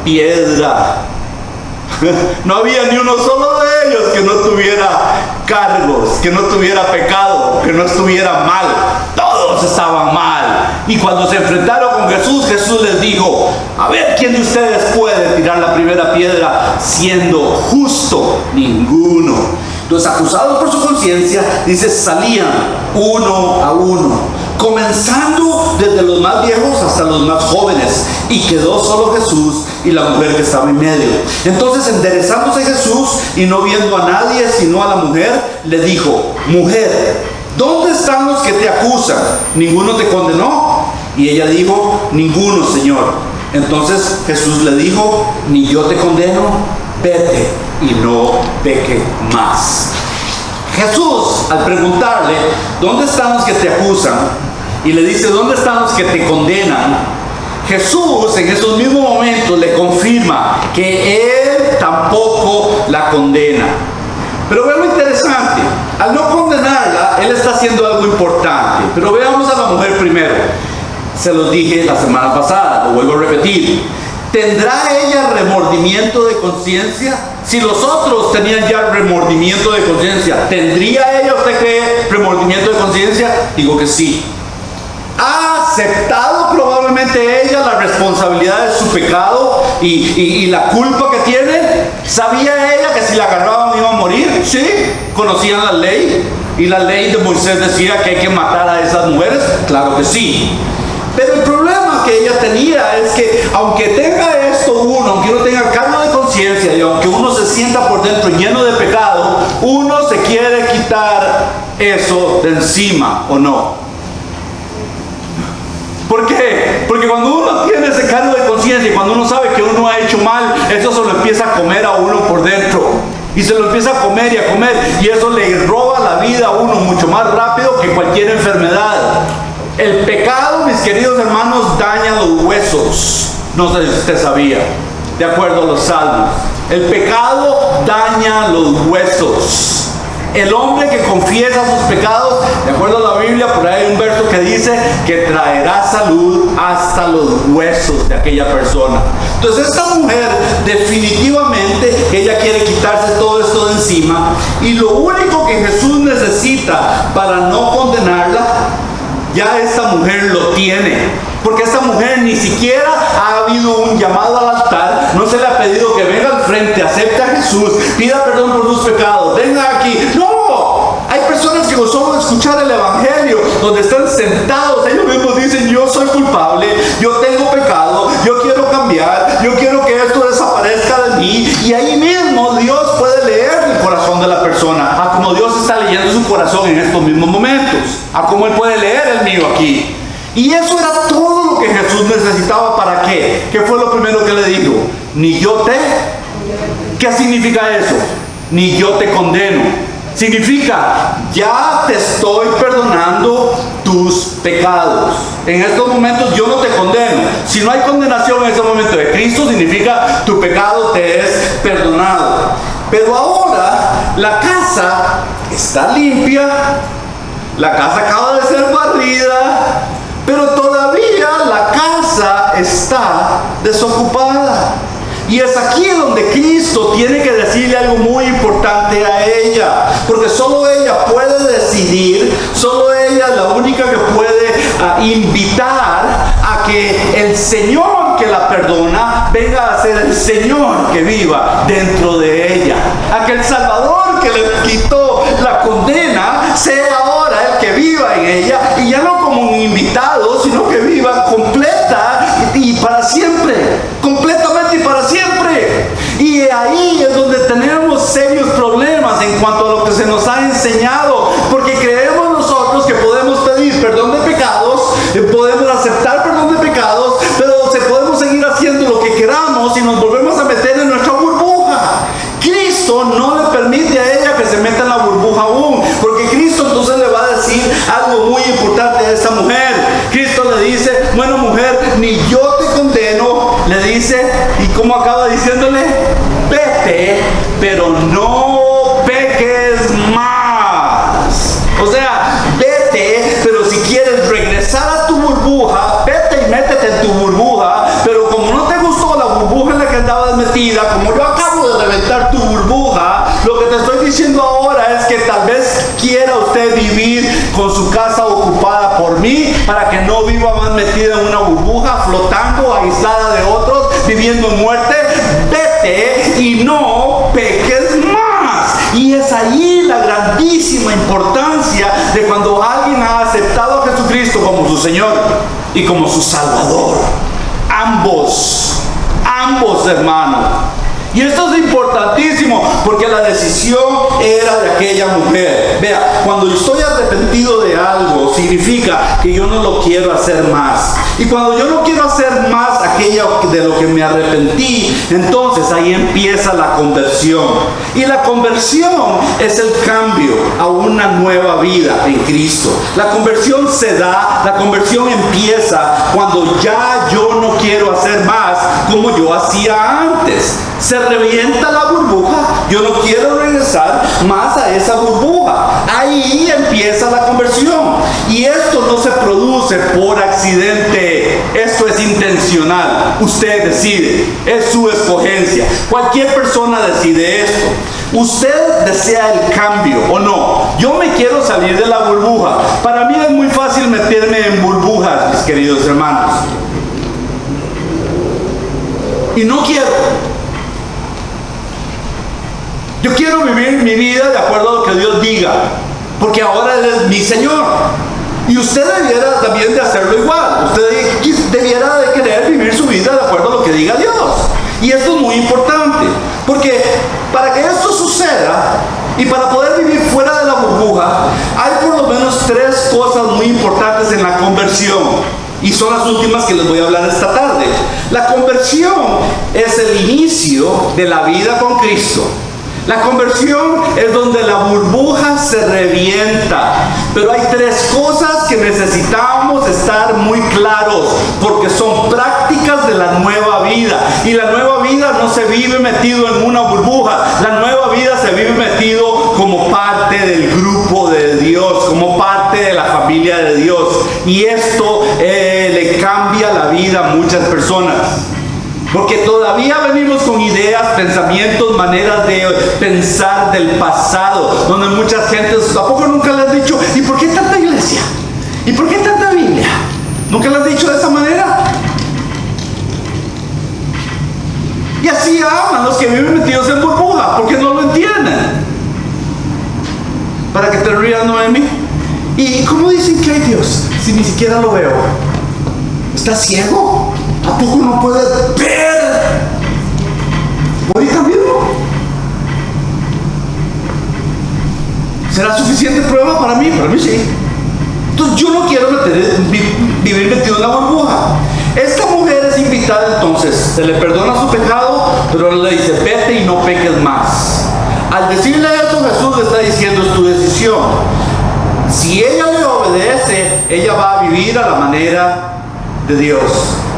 piedra. No había ni uno solo de ellos que no tuviera cargos, que no tuviera pecado, que no estuviera mal. Todos estaban mal. Y cuando se enfrentaron con Jesús, Jesús les dijo: a ver, ¿quién de ustedes puede tirar la primera piedra siendo justo? Ninguno. Los acusados por su conciencia, dice, salían uno a uno, comenzando desde los más viejos hasta los más jóvenes, y quedó solo Jesús y la mujer que estaba en medio. Entonces, enderezándose Jesús y no viendo a nadie sino a la mujer, le dijo: mujer, ¿dónde están los que te acusan? ¿Ninguno te condenó? Y ella dijo: ninguno, Señor. Entonces Jesús le dijo: ni yo te condeno, vete y no peque más. Jesús, al preguntarle: ¿dónde están los que te acusan? Y le dice: ¿dónde están los que te condenan? Jesús en esos mismos momentos le confirma que Él tampoco la condena. Pero vean lo interesante: al no condenarla, Él está haciendo algo importante. Pero veamos a la mujer primero. Se los dije la semana pasada, lo vuelvo a repetir. ¿Tendrá ella remordimiento de conciencia? Si los otros tenían ya remordimiento de conciencia, ¿tendría ella, usted cree, remordimiento de conciencia? Digo que sí. ¿Ha aceptado probablemente ella la responsabilidad de su pecado y la culpa que tiene? ¿Sabía ella que si la agarraban iba a morir? Sí. ¿Conocían la ley? ¿Y la ley de Moisés decía que hay que matar a esas mujeres? Claro que sí. Pero el problema que ella tenía es que aunque tenga esto uno, aunque uno tenga cargo de conciencia y aunque uno se sienta por dentro lleno de pecado, uno se quiere quitar eso de encima, ¿o no? ¿Por qué? Porque cuando uno tiene ese cargo de conciencia y cuando uno sabe que uno ha hecho mal, eso se lo empieza a comer a uno por dentro. Y se lo empieza a comer y a comer. Y eso le roba la vida a uno mucho más rápido que cualquier enfermedad. El pecado, mis queridos hermanos, daña los huesos. No sé si usted sabía, de acuerdo a los salmos. El pecado daña los huesos. El hombre que confiesa sus pecados, de acuerdo a la Biblia, por ahí hay un verso que dice que traerá salud hasta los huesos de aquella persona. Entonces esta mujer definitivamente, ella quiere quitarse todo esto de encima, y lo único que Jesús necesita para no condenarla, ya esta mujer lo tiene. Porque esta mujer ni siquiera ha habido un llamado al altar, no se le ha pedido que venga al frente, acepte a Jesús, pida perdón por sus pecados, venga aquí. No, hay personas que con solo escuchar el evangelio, donde están sentados, ellos mismos dicen: yo soy culpable, yo tengo pecado, yo quiero cambiar, yo quiero que esto desaparezca de mí. Y ahí mismo Dios puede leer el corazón de la persona, a como Dios está leyendo su corazón en estos mismos momentos, a como Él puede leer el mío aquí. Y eso era todo lo que Jesús necesitaba. ¿Para qué? ¿Qué fue lo primero que le dijo? Ni yo te... ¿Qué significa eso? Ni yo te condeno. Significa: ya te estoy perdonando tus pecados. En estos momentos yo no te condeno. Si no hay condenación en ese momento de Cristo, significa tu pecado te es perdonado. Pero ahora la casa está limpia, la casa acaba de ser barrida, pero todavía la casa está desocupada. Y es aquí donde Cristo tiene que decirle algo muy importante a ella, porque solo ella puede decidir, solo ella es la única que puede invitar a que el Señor que la perdona venga a ser el Señor que viva dentro de ella, a que el Salvador que le quitó la condena sea ahora el que viva en ella, y ya no como un invitado, sino que viva completa y para siempre, completamente y para siempre. Y ahí es donde tenemos serios problemas en cuanto a lo que se nos ha enseñado, porque creemos nosotros que podemos pedir perdón de pecados, podemos aceptar perdón de pecados, pero podemos seguir haciendo lo que queramos y nos volvemos a meter en nuestra burbuja. Cristo no le permite a ella que se meta en la burbuja aún, porque Cristo entonces le va a decir algo muy importante a esta mujer. Cristo le dice: bueno, mujer, ni yo te condeno, le dice, y como acaba diciéndole: vete, pero no peques más. O sea, vete, pero si quieres regresar a tu burbuja, vete y métete en tu burbuja, pero como no te gustó la burbuja en la que andabas metida, como yo acabo de reventar tu burbuja, lo que te estoy diciendo ahora es que tal vez quiera usted vivir con su casa ocupada por mí, para que no viva más metida en una burbuja, flotando, aislada de otros, viviendo en muerte. Vete y no peques más. Y es ahí la grandísima importancia de cuando alguien ha aceptado a Jesucristo como su Señor y como su Salvador. Ambos, hermanos. Y esto es importantísimo porque la decisión era de aquella mujer. Vea, cuando yo estoy arrepentido de algo, significa que yo no lo quiero hacer más. Y cuando yo no quiero hacer más aquello de lo que me arrepentí, entonces ahí empieza la conversión. Y la conversión es el cambio a una nueva vida en Cristo. La conversión se da, la conversión empieza cuando ya yo no quiero hacer más como yo hacía antes. Se revienta la burbuja, yo no quiero regresar más a esa burbuja. Ahí empieza la conversión. Y esto no se produce por accidente, esto es intencional. Usted decide, es su escogencia. Cualquier persona decide esto. Usted desea el cambio o no. Yo me quiero salir de la burbuja. Para mí es muy fácil meterme en burbujas, mis queridos hermanos. Y no quiero. Yo quiero vivir mi vida de acuerdo a lo que Dios diga, porque ahora Él es mi Señor. Y usted debiera también de hacerlo igual. Usted debiera de querer vivir su vida de acuerdo a lo que diga Dios. Y esto es muy importante, porque para que esto suceda y para poder vivir fuera de la burbuja, hay por lo menos 3 cosas muy importantes en la conversión. Y son las últimas que les voy a hablar esta tarde. La conversión es el inicio de la vida con Cristo. La conversión es donde la burbuja se revienta. Pero hay 3 cosas que necesitamos estar muy claros, porque son prácticas de la nueva vida. Y la nueva vida no se vive metido en una burbuja. La nueva vida se vive metido como parte del grupo de Dios, como parte de la familia de Dios. Y esto le cambia la vida a muchas personas. Porque todavía venimos con ideas, pensamientos, maneras de pensar del pasado, donde muchas gentes, ¿a poco nunca le han dicho, ¿y por qué tanta iglesia? ¿Y por qué tanta Biblia? ¿Nunca le han dicho de esa manera? Y así hablan los que viven metidos en burbuja, porque no lo entienden. Para que te rías, Noemi. ¿Y cómo dicen que hay Dios si ni siquiera lo veo? ¿Estás ciego? ¿A poco no puedes ver ahorita mismo? ¿Será suficiente prueba para mí? Para mí sí. Entonces yo no quiero vivir metido en la burbuja. Esta mujer es invitada, entonces se le perdona su pecado, pero le dice, vete y no peques más. Al decirle esto, Jesús le está diciendo, es tu decisión. Si ella le obedece, ella va a vivir a la manera de Dios.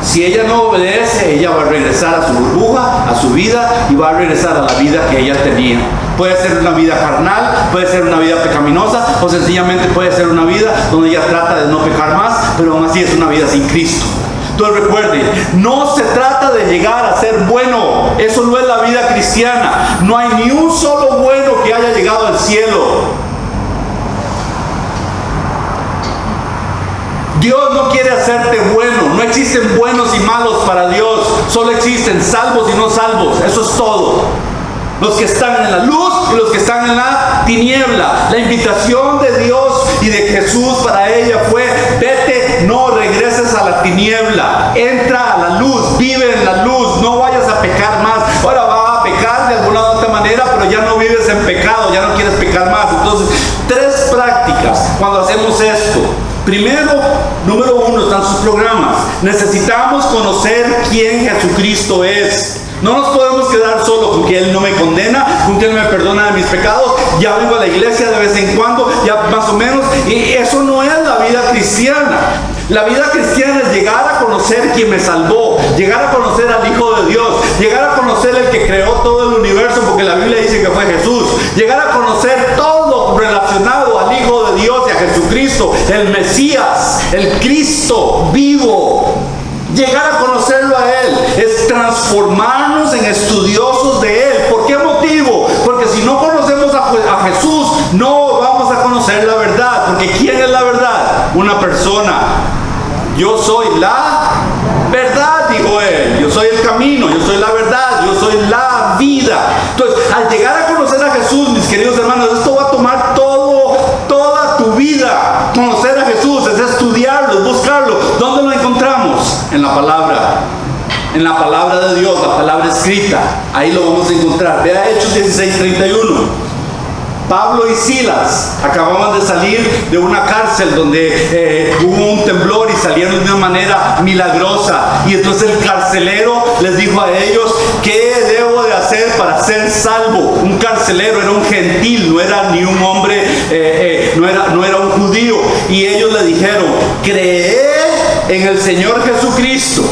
Si ella no obedece, ella va a regresar a su burbuja, a su vida, y va a regresar a la vida que ella tenía. Puede ser una vida carnal, puede ser una vida pecaminosa, o sencillamente puede ser una vida donde ella trata de no pecar más, pero aún así es una vida sin Cristo. Entonces recuerde, no se trata de llegar a ser bueno. Eso no es la vida cristiana. No hay ni un solo bueno que haya llegado al cielo. Dios no quiere hacerte bueno. No existen buenos y malos para Dios. Solo existen salvos y no salvos. Eso es todo. Los que están en la luz y los que están en la tiniebla. La invitación de Dios y de Jesús para ella fue, vete, no regreses a la tiniebla. Entra a la luz, vive en la luz, no vayas a pecar más. Ahora va a pecar de alguna u otra manera, pero ya no vives en pecado, ya no quieres pecar más. Entonces, 3 prácticas cuando hacemos esto. Primero, número 1, están sus programas. Necesitamos conocer quién Jesucristo es. No nos podemos quedar solo con que Él no me condena, con que Él me perdona de mis pecados. Ya vengo a la iglesia de vez en cuando, ya más o menos. Y eso no es la vida cristiana. La vida cristiana es llegar a conocer quién me salvó, llegar a conocer al Hijo de Dios, llegar a conocer el que creó todo el universo, porque la Biblia dice que fue Jesús. Llegar a conocer todo relacionado al Hijo de Dios y a Jesucristo, el Mesías, el Cristo vivo. Llegar a conocerlo a Él es transformarnos en estudiosos de Él. ¿Por qué motivo? Porque si no conocemos a Jesús, no vamos a conocer la verdad. Porque ¿quién es la verdad? Una persona. Yo soy la verdad, dijo Él. Yo soy el camino, yo soy la verdad, yo soy la vida. Entonces, al llegar a conocer a Jesús, mis queridos queridos hermanos, esto va a tomar toda tu vida. Conocer a Jesús es estudiarlo, es buscarlo. ¿Dónde lo encontramos? En la palabra. En la palabra de Dios, la palabra escrita. Ahí lo vamos a encontrar. Vea Hechos 16:31. Pablo y Silas acababan de salir de una cárcel donde hubo un temblor y salieron de una manera milagrosa. Y entonces el carcelero les dijo a ellos: ¿qué debo de hacer para ser salvo? Un carcelero era un gentil, no era ni un hombre, no era un judío. Y ellos le dijeron: cree en el Señor Jesucristo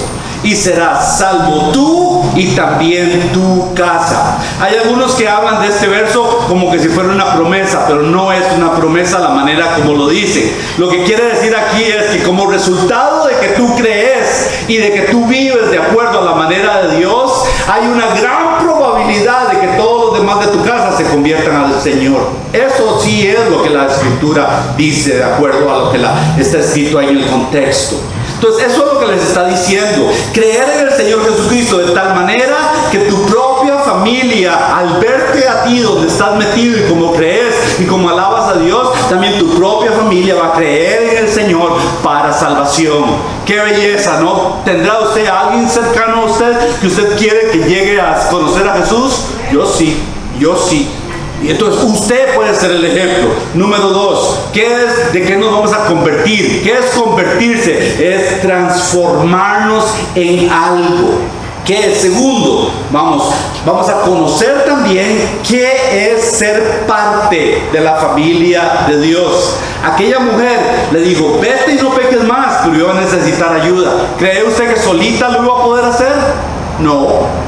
y serás salvo tú y también tu casa. Hay algunos que hablan de este verso como que si fuera una promesa, pero no es una promesa la manera como lo dice. Lo que quiere decir aquí es que como resultado de que tú crees y de que tú vives de acuerdo a la manera de Dios, hay una gran probabilidad de que todos los demás de tu casa se conviertan al Señor. Eso sí es lo que la Escritura dice, de acuerdo a lo que está escrito ahí en el contexto. Entonces eso es lo que les está diciendo: creer en el Señor Jesucristo de tal manera que tu propia familia, al verte a ti donde estás metido y como crees y como alabas a Dios, también tu propia familia va a creer en el Señor para salvación. ¡Qué belleza!, ¿no? ¿Tendrá usted a alguien cercano a usted que usted quiere que llegue a conocer a Jesús? Yo sí. Y entonces usted puede ser el ejemplo. Número 2, ¿de qué nos vamos a convertir? ¿Qué es convertirse? Es transformarnos en algo. ¿Qué es? Segundo, vamos a conocer también qué es ser parte de la familia de Dios. Aquella mujer le dijo: vete y no peques más, pero yo voy a necesitar ayuda. ¿Cree usted que solita lo iba a poder hacer? No.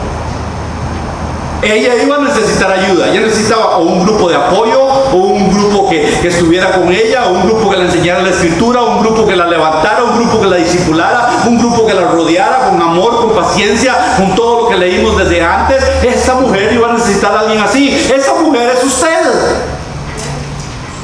Ella iba a necesitar ayuda. Ella necesitaba o un grupo de apoyo, o un grupo que estuviera con ella, o un grupo que le enseñara la Escritura, o un grupo que la levantara, un grupo que la discipulara, un grupo que la rodeara con amor, con paciencia, con todo lo que leímos desde antes. Esta mujer iba a necesitar a alguien así. Esa mujer es usted.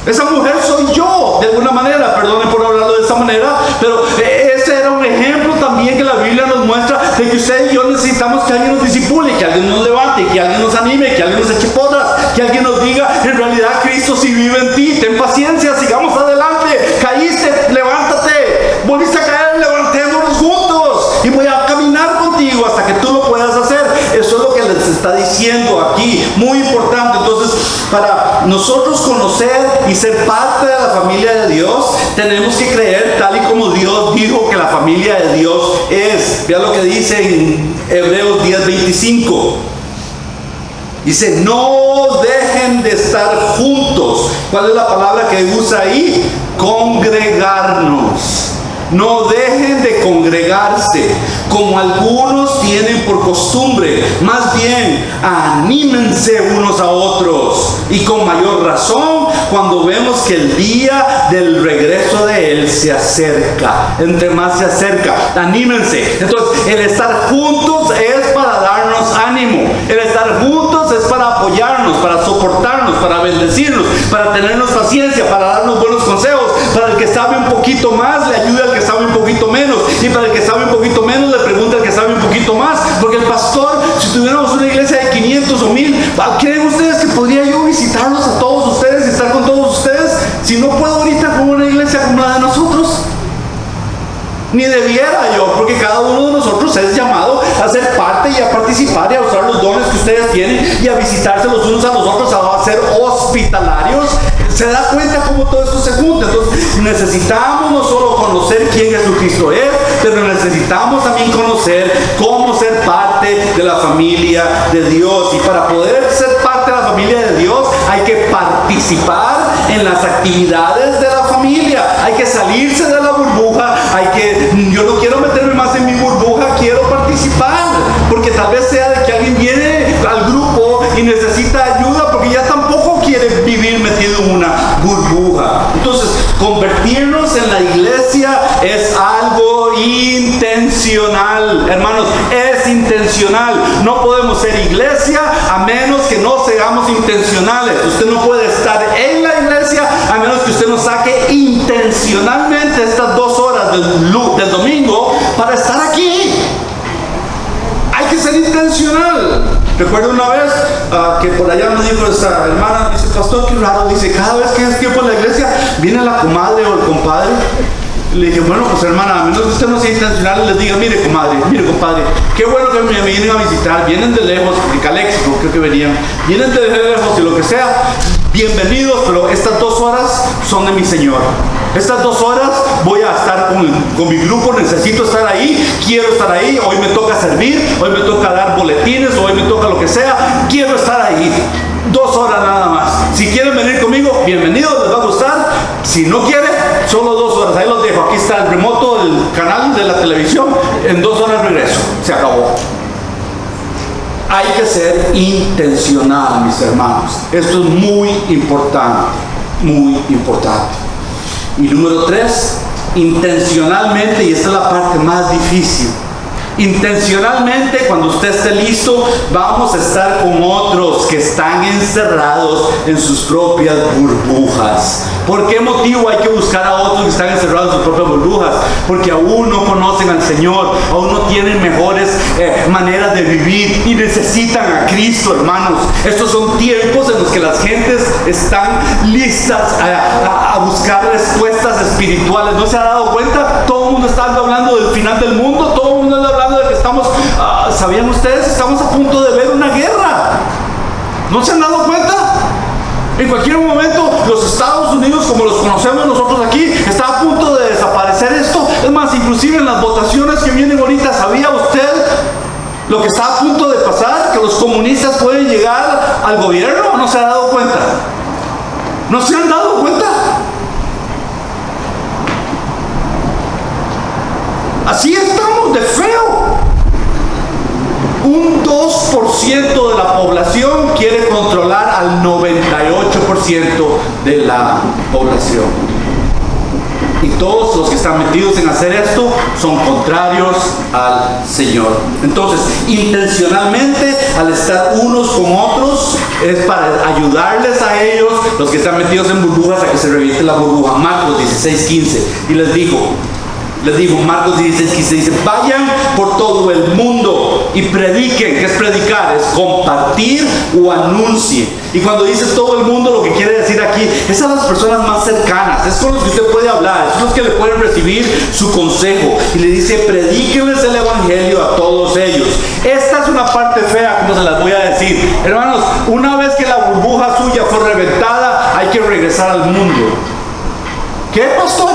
Esa mujer soy yo, de alguna manera. Perdone por hablarlo de esa manera, pero ese era un ejemplo también que la Biblia nos muestra de que usted y yo necesitamos que alguien nos disipule, que alguien nos levante, que alguien nos anime, que alguien nos eche porras, que alguien nos diga: en realidad Cristo sí vive en ti, ten paciencia, sigamos adelante, caíste, levántate, volviste a caer, levantémonos juntos y voy a caminar contigo hasta que tú lo puedas hacer. Eso es lo que les está diciendo aquí, muy importante. Entonces, para nosotros conocer y ser parte de la familia de Dios, tenemos que creer tal y como Dios dijo que la familia de Dios es. Vean lo que dice en Hebreos 10:25. Dice: no dejen de estar juntos. ¿Cuál es la palabra que usa ahí? Congregarnos. No dejen de congregarse, como algunos tienen por costumbre. Más bien, anímense unos a otros. Y con mayor razón, cuando vemos que el día del regreso de Él se acerca. Entre más se acerca, anímense. Entonces, el estar juntos es para darnos ánimo. El estar juntos es para apoyarnos, para soportarnos, para bendecirnos, para tenernos paciencia, para darnos buenos consejos. Para el que sabe un poquito más, le ayuda al que sabe un poquito menos. Y para el que sabe un poquito menos, le pregunta al que sabe un poquito más. Porque el pastor, si tuviéramos una iglesia de 500 o 1000, ¿creen ustedes que podría yo visitarlos a todos ustedes y estar con todos ustedes? Si no puedo ahorita con una iglesia como la de nosotros. Ni debiera yo, porque cada uno de nosotros es llamado a ser parte y a participar y a usar los dones que ustedes tienen y a visitarse los unos a los otros, a ser hospitalarios. ¿Se da cuenta cómo todo esto se junta? Entonces necesitamos no solo conocer quién Jesucristo es, pero necesitamos también conocer cómo ser parte de la familia de Dios. Y para poder ser parte de la familia de Dios hay que participar en las actividades de la familia. Hay que salirse de la burbuja. Yo no quiero meterme más en mi burbuja, quiero participar. Porque tal vez sea de que alguien viene al grupo y necesita ayuda porque ya tampoco quiere vivir metido en una burbuja. Entonces, convertirnos en la iglesia es algo intencional. Hermanos, es intencional. No podemos ser iglesia a menos que no seamos intencionales. Usted no puede estar en la iglesia a menos que usted no saque intencionalmente estas 2 horas del domingo para estar aquí. Hay que ser intencional. Recuerdo una vez, que por allá me dijo esta hermana, dice, pastor, qué raro, dice, cada vez que es tiempo en la iglesia, viene la comadre o el compadre. Le dije, bueno, pues hermana, a menos que usted no sea intencional, les diga, mire compadre, qué bueno que me vienen a visitar, vienen de lejos, de Caléxico creo que venían, vienen de lejos y lo que sea, bienvenidos, pero estas 2 horas son de mi Señor. Estas 2 horas voy a estar con mi grupo, necesito estar ahí, quiero estar ahí, hoy me toca servir, hoy me toca dar boletines, hoy me toca lo que sea, quiero estar ahí. 2 horas nada más. Si quieren venir conmigo, bienvenidos, les va a gustar. Si no quieren, solo 2 horas. Ahí los dejo. Aquí está el remoto, el canal de la televisión. En 2 horas regreso. Se acabó. Hay que ser intencional, mis hermanos. Esto es muy importante. Muy importante. Y número 3, intencionalmente, y esta es la parte más difícil. Intencionalmente, cuando usted esté listo, vamos a estar con otros que están encerrados en sus propias burbujas. ¿Por qué motivo hay que buscar a otros que están encerrados en sus propias burbujas? Porque aún no conocen al Señor, aún no tienen mejores maneras de vivir y necesitan a Cristo, hermanos. Estos son tiempos en los que las gentes están listas a buscar respuestas espirituales. ¿No se ha dado cuenta? Todo el mundo está hablando del final del mundo, todo el mundo está hablando de que estamos, ¿sabían ustedes? Estamos a punto de ver una guerra. ¿No se han dado cuenta? En cualquier momento los Estados Unidos, como los conocemos nosotros aquí, está a punto de desaparecer esto. Es más, inclusive en las votaciones que vienen ahorita, ¿sabía usted lo que está a punto de pasar? Que los comunistas pueden llegar al gobierno. ¿O no se ha dado cuenta? ¿No se han dado cuenta? Así estamos de feo. Un 2% de la población quiere controlar al 98% de la población. Y todos los que están metidos en hacer esto son contrarios al Señor. Entonces, intencionalmente, al estar unos con otros, es para ayudarles a ellos, los que están metidos en burbujas, a que se reviente la burbuja. Marcos 16:15. Y les digo, Marcos 16:15 dice, vayan por todo el mundo y prediquen. ¿Qué es predicar? Es compartir o anuncien. Y cuando dice todo el mundo, lo que quiere decir aquí es a las personas más cercanas, es con los que usted puede hablar, es los que le pueden recibir su consejo. Y le dice, predíquenles el evangelio a todos ellos. Esta es una parte fea, como se las voy a decir. Hermanos, una vez que la burbuja suya fue reventada, hay que regresar al mundo. ¿Qué, pastor?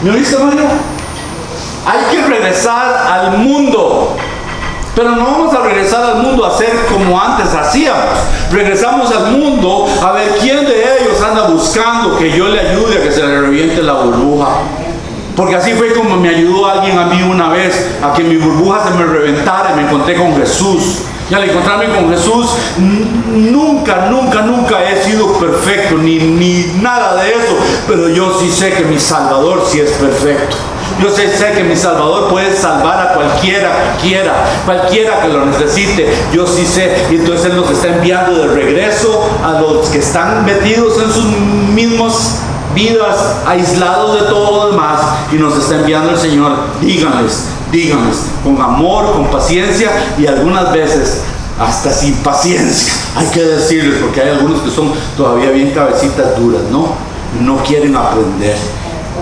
¿Me oíste, Mario? Hay que regresar al mundo. Pero no vamos a regresar al mundo a hacer como antes hacíamos. Regresamos al mundo a ver quién de ellos anda buscando que yo le ayude a que se le reviente la burbuja. Porque así fue como me ayudó alguien a mí una vez a que mi burbuja se me reventara y me encontré con Jesús. Y al encontrarme con Jesús, nunca he sido perfecto, ni nada de eso. Pero yo sí sé que mi Salvador sí es perfecto. Yo sé que mi Salvador puede salvar a cualquiera que quiera, cualquiera que lo necesite. Yo sí sé. Y entonces Él nos está enviando de regreso a los que están metidos en sus mismos vidas, aislados de todo lo demás. Y nos está enviando el Señor. Díganles, con amor, con paciencia y algunas veces hasta sin paciencia. Hay que decirles, porque hay algunos que son todavía bien cabecitas duras, no quieren aprender.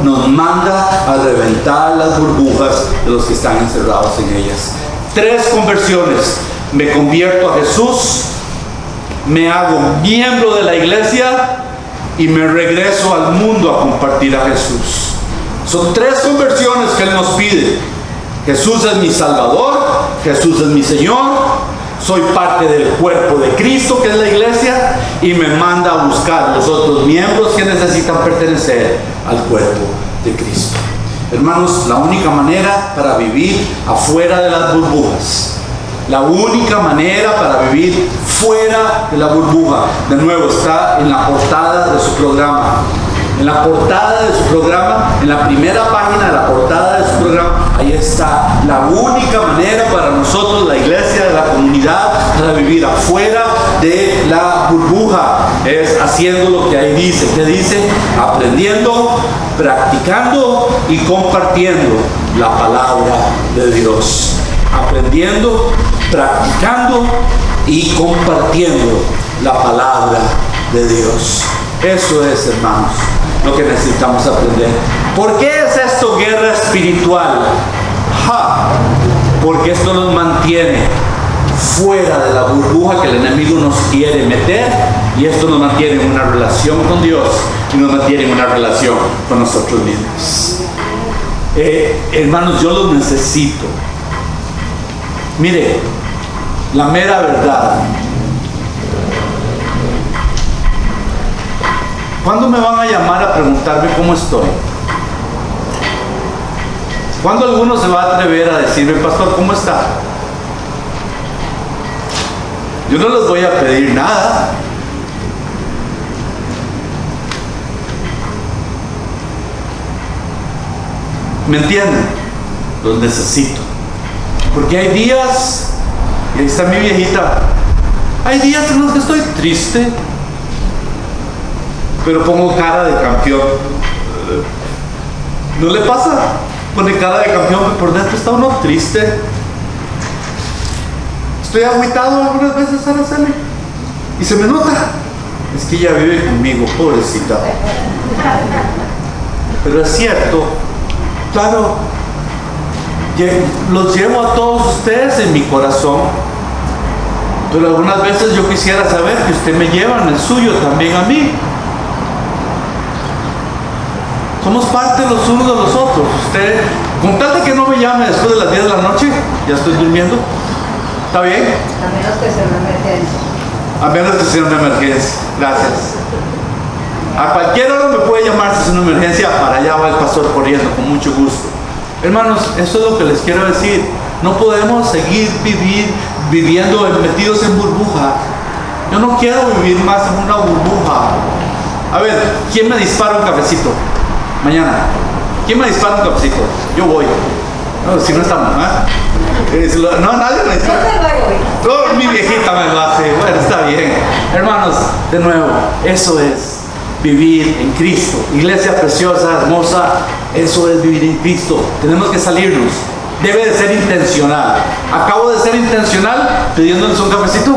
Nos manda a reventar las burbujas de los que están encerrados en ellas. 3 conversiones. Me convierto a Jesús, me hago miembro de la iglesia y me regreso al mundo a compartir a Jesús. Son 3 conversiones que Él nos pide. Jesús es mi Salvador, Jesús es mi Señor, soy parte del cuerpo de Cristo, que es la iglesia, y me manda a buscar los otros miembros que necesitan pertenecer al cuerpo de Cristo. Hermanos, la única manera para vivir afuera de las burbujas, la única manera para vivir fuera de la burbuja, de nuevo está en la portada de su programa. En la portada de su programa, en la primera página de la portada de su programa, ahí está la única manera para nosotros, la iglesia, de la comunidad, para vivir afuera de la burbuja. Es haciendo lo que ahí dice. ¿Qué dice? Aprendiendo, practicando y compartiendo la palabra de Dios. Aprendiendo, practicando y compartiendo la palabra de Dios. Eso es, hermanos, lo que necesitamos aprender. ¿Por qué es esto guerra espiritual? Porque esto nos mantiene fuera de la burbuja que el enemigo nos quiere meter, y esto nos mantiene en una relación con Dios y nos mantiene en una relación con nosotros mismos. Hermanos, yo los necesito. Mire, la mera verdad. ¿Cuándo me van a llamar a preguntarme cómo estoy? ¿Cuándo alguno se va a atrever a decirme, pastor, ¿cómo está? Yo no les voy a pedir nada. ¿Me entienden? Los necesito. Porque hay días, y ahí está mi viejita, hay días en los que estoy triste, pero pongo cara de campeón. ¿No le pasa? Pone cara de campeón, pero por dentro está uno triste. Estoy agüitado algunas veces, Araceli, y se me nota. Es que ella vive conmigo, pobrecita. Pero es cierto, claro, los llevo a todos ustedes en mi corazón, pero algunas veces yo quisiera saber que usted me lleva en el suyo también a mí. Somos parte los unos de los otros. Usted, con tal de que no me llame después de las 10 de la noche, ya estoy durmiendo. ¿Está bien? A menos que sea una emergencia. A menos que sea una emergencia. Gracias. A cualquier hora me puede llamar si es una emergencia. Para allá va el pastor corriendo, con mucho gusto. Hermanos, eso es lo que les quiero decir. No podemos seguir viviendo metidos en burbuja. Yo no quiero vivir más en una burbuja. A ver, ¿quién me dispara un cafecito? Mañana. ¿Quién me dispara un cafecito? Yo voy. No, si no estamos, no, nadie me dispara. No, mi viejita me lo hace. Bueno, está bien. Hermanos, de nuevo, eso es vivir en Cristo. Iglesia preciosa, hermosa, eso es vivir en Cristo. Tenemos que salirnos. Debe de ser intencional. Acabo de ser intencional pidiéndoles un cafecito.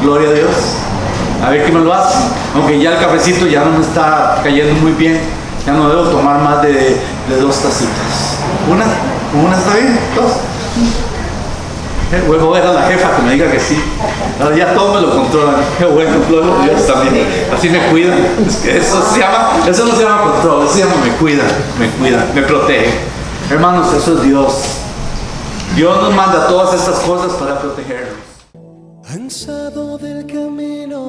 Gloria a Dios. A ver qué me lo hace. Aunque ya el cafecito ya no me está cayendo muy bien. Ya no debo tomar más de 2 tacitas. ¿Una está bien? 2. Luego era la jefa que me diga que sí. Ahora ya todo me lo controlan. Qué bueno, gloria a Dios también. Así me cuidan. Es que eso no se llama control, eso se llama me cuidan, me protegen. Hermanos, eso es Dios. Dios nos manda todas estas cosas para protegernos. Cansado del camino,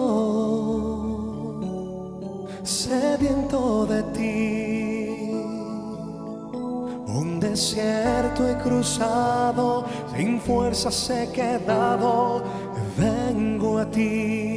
sediento de ti, un desierto he cruzado, sin fuerzas he quedado, vengo a ti.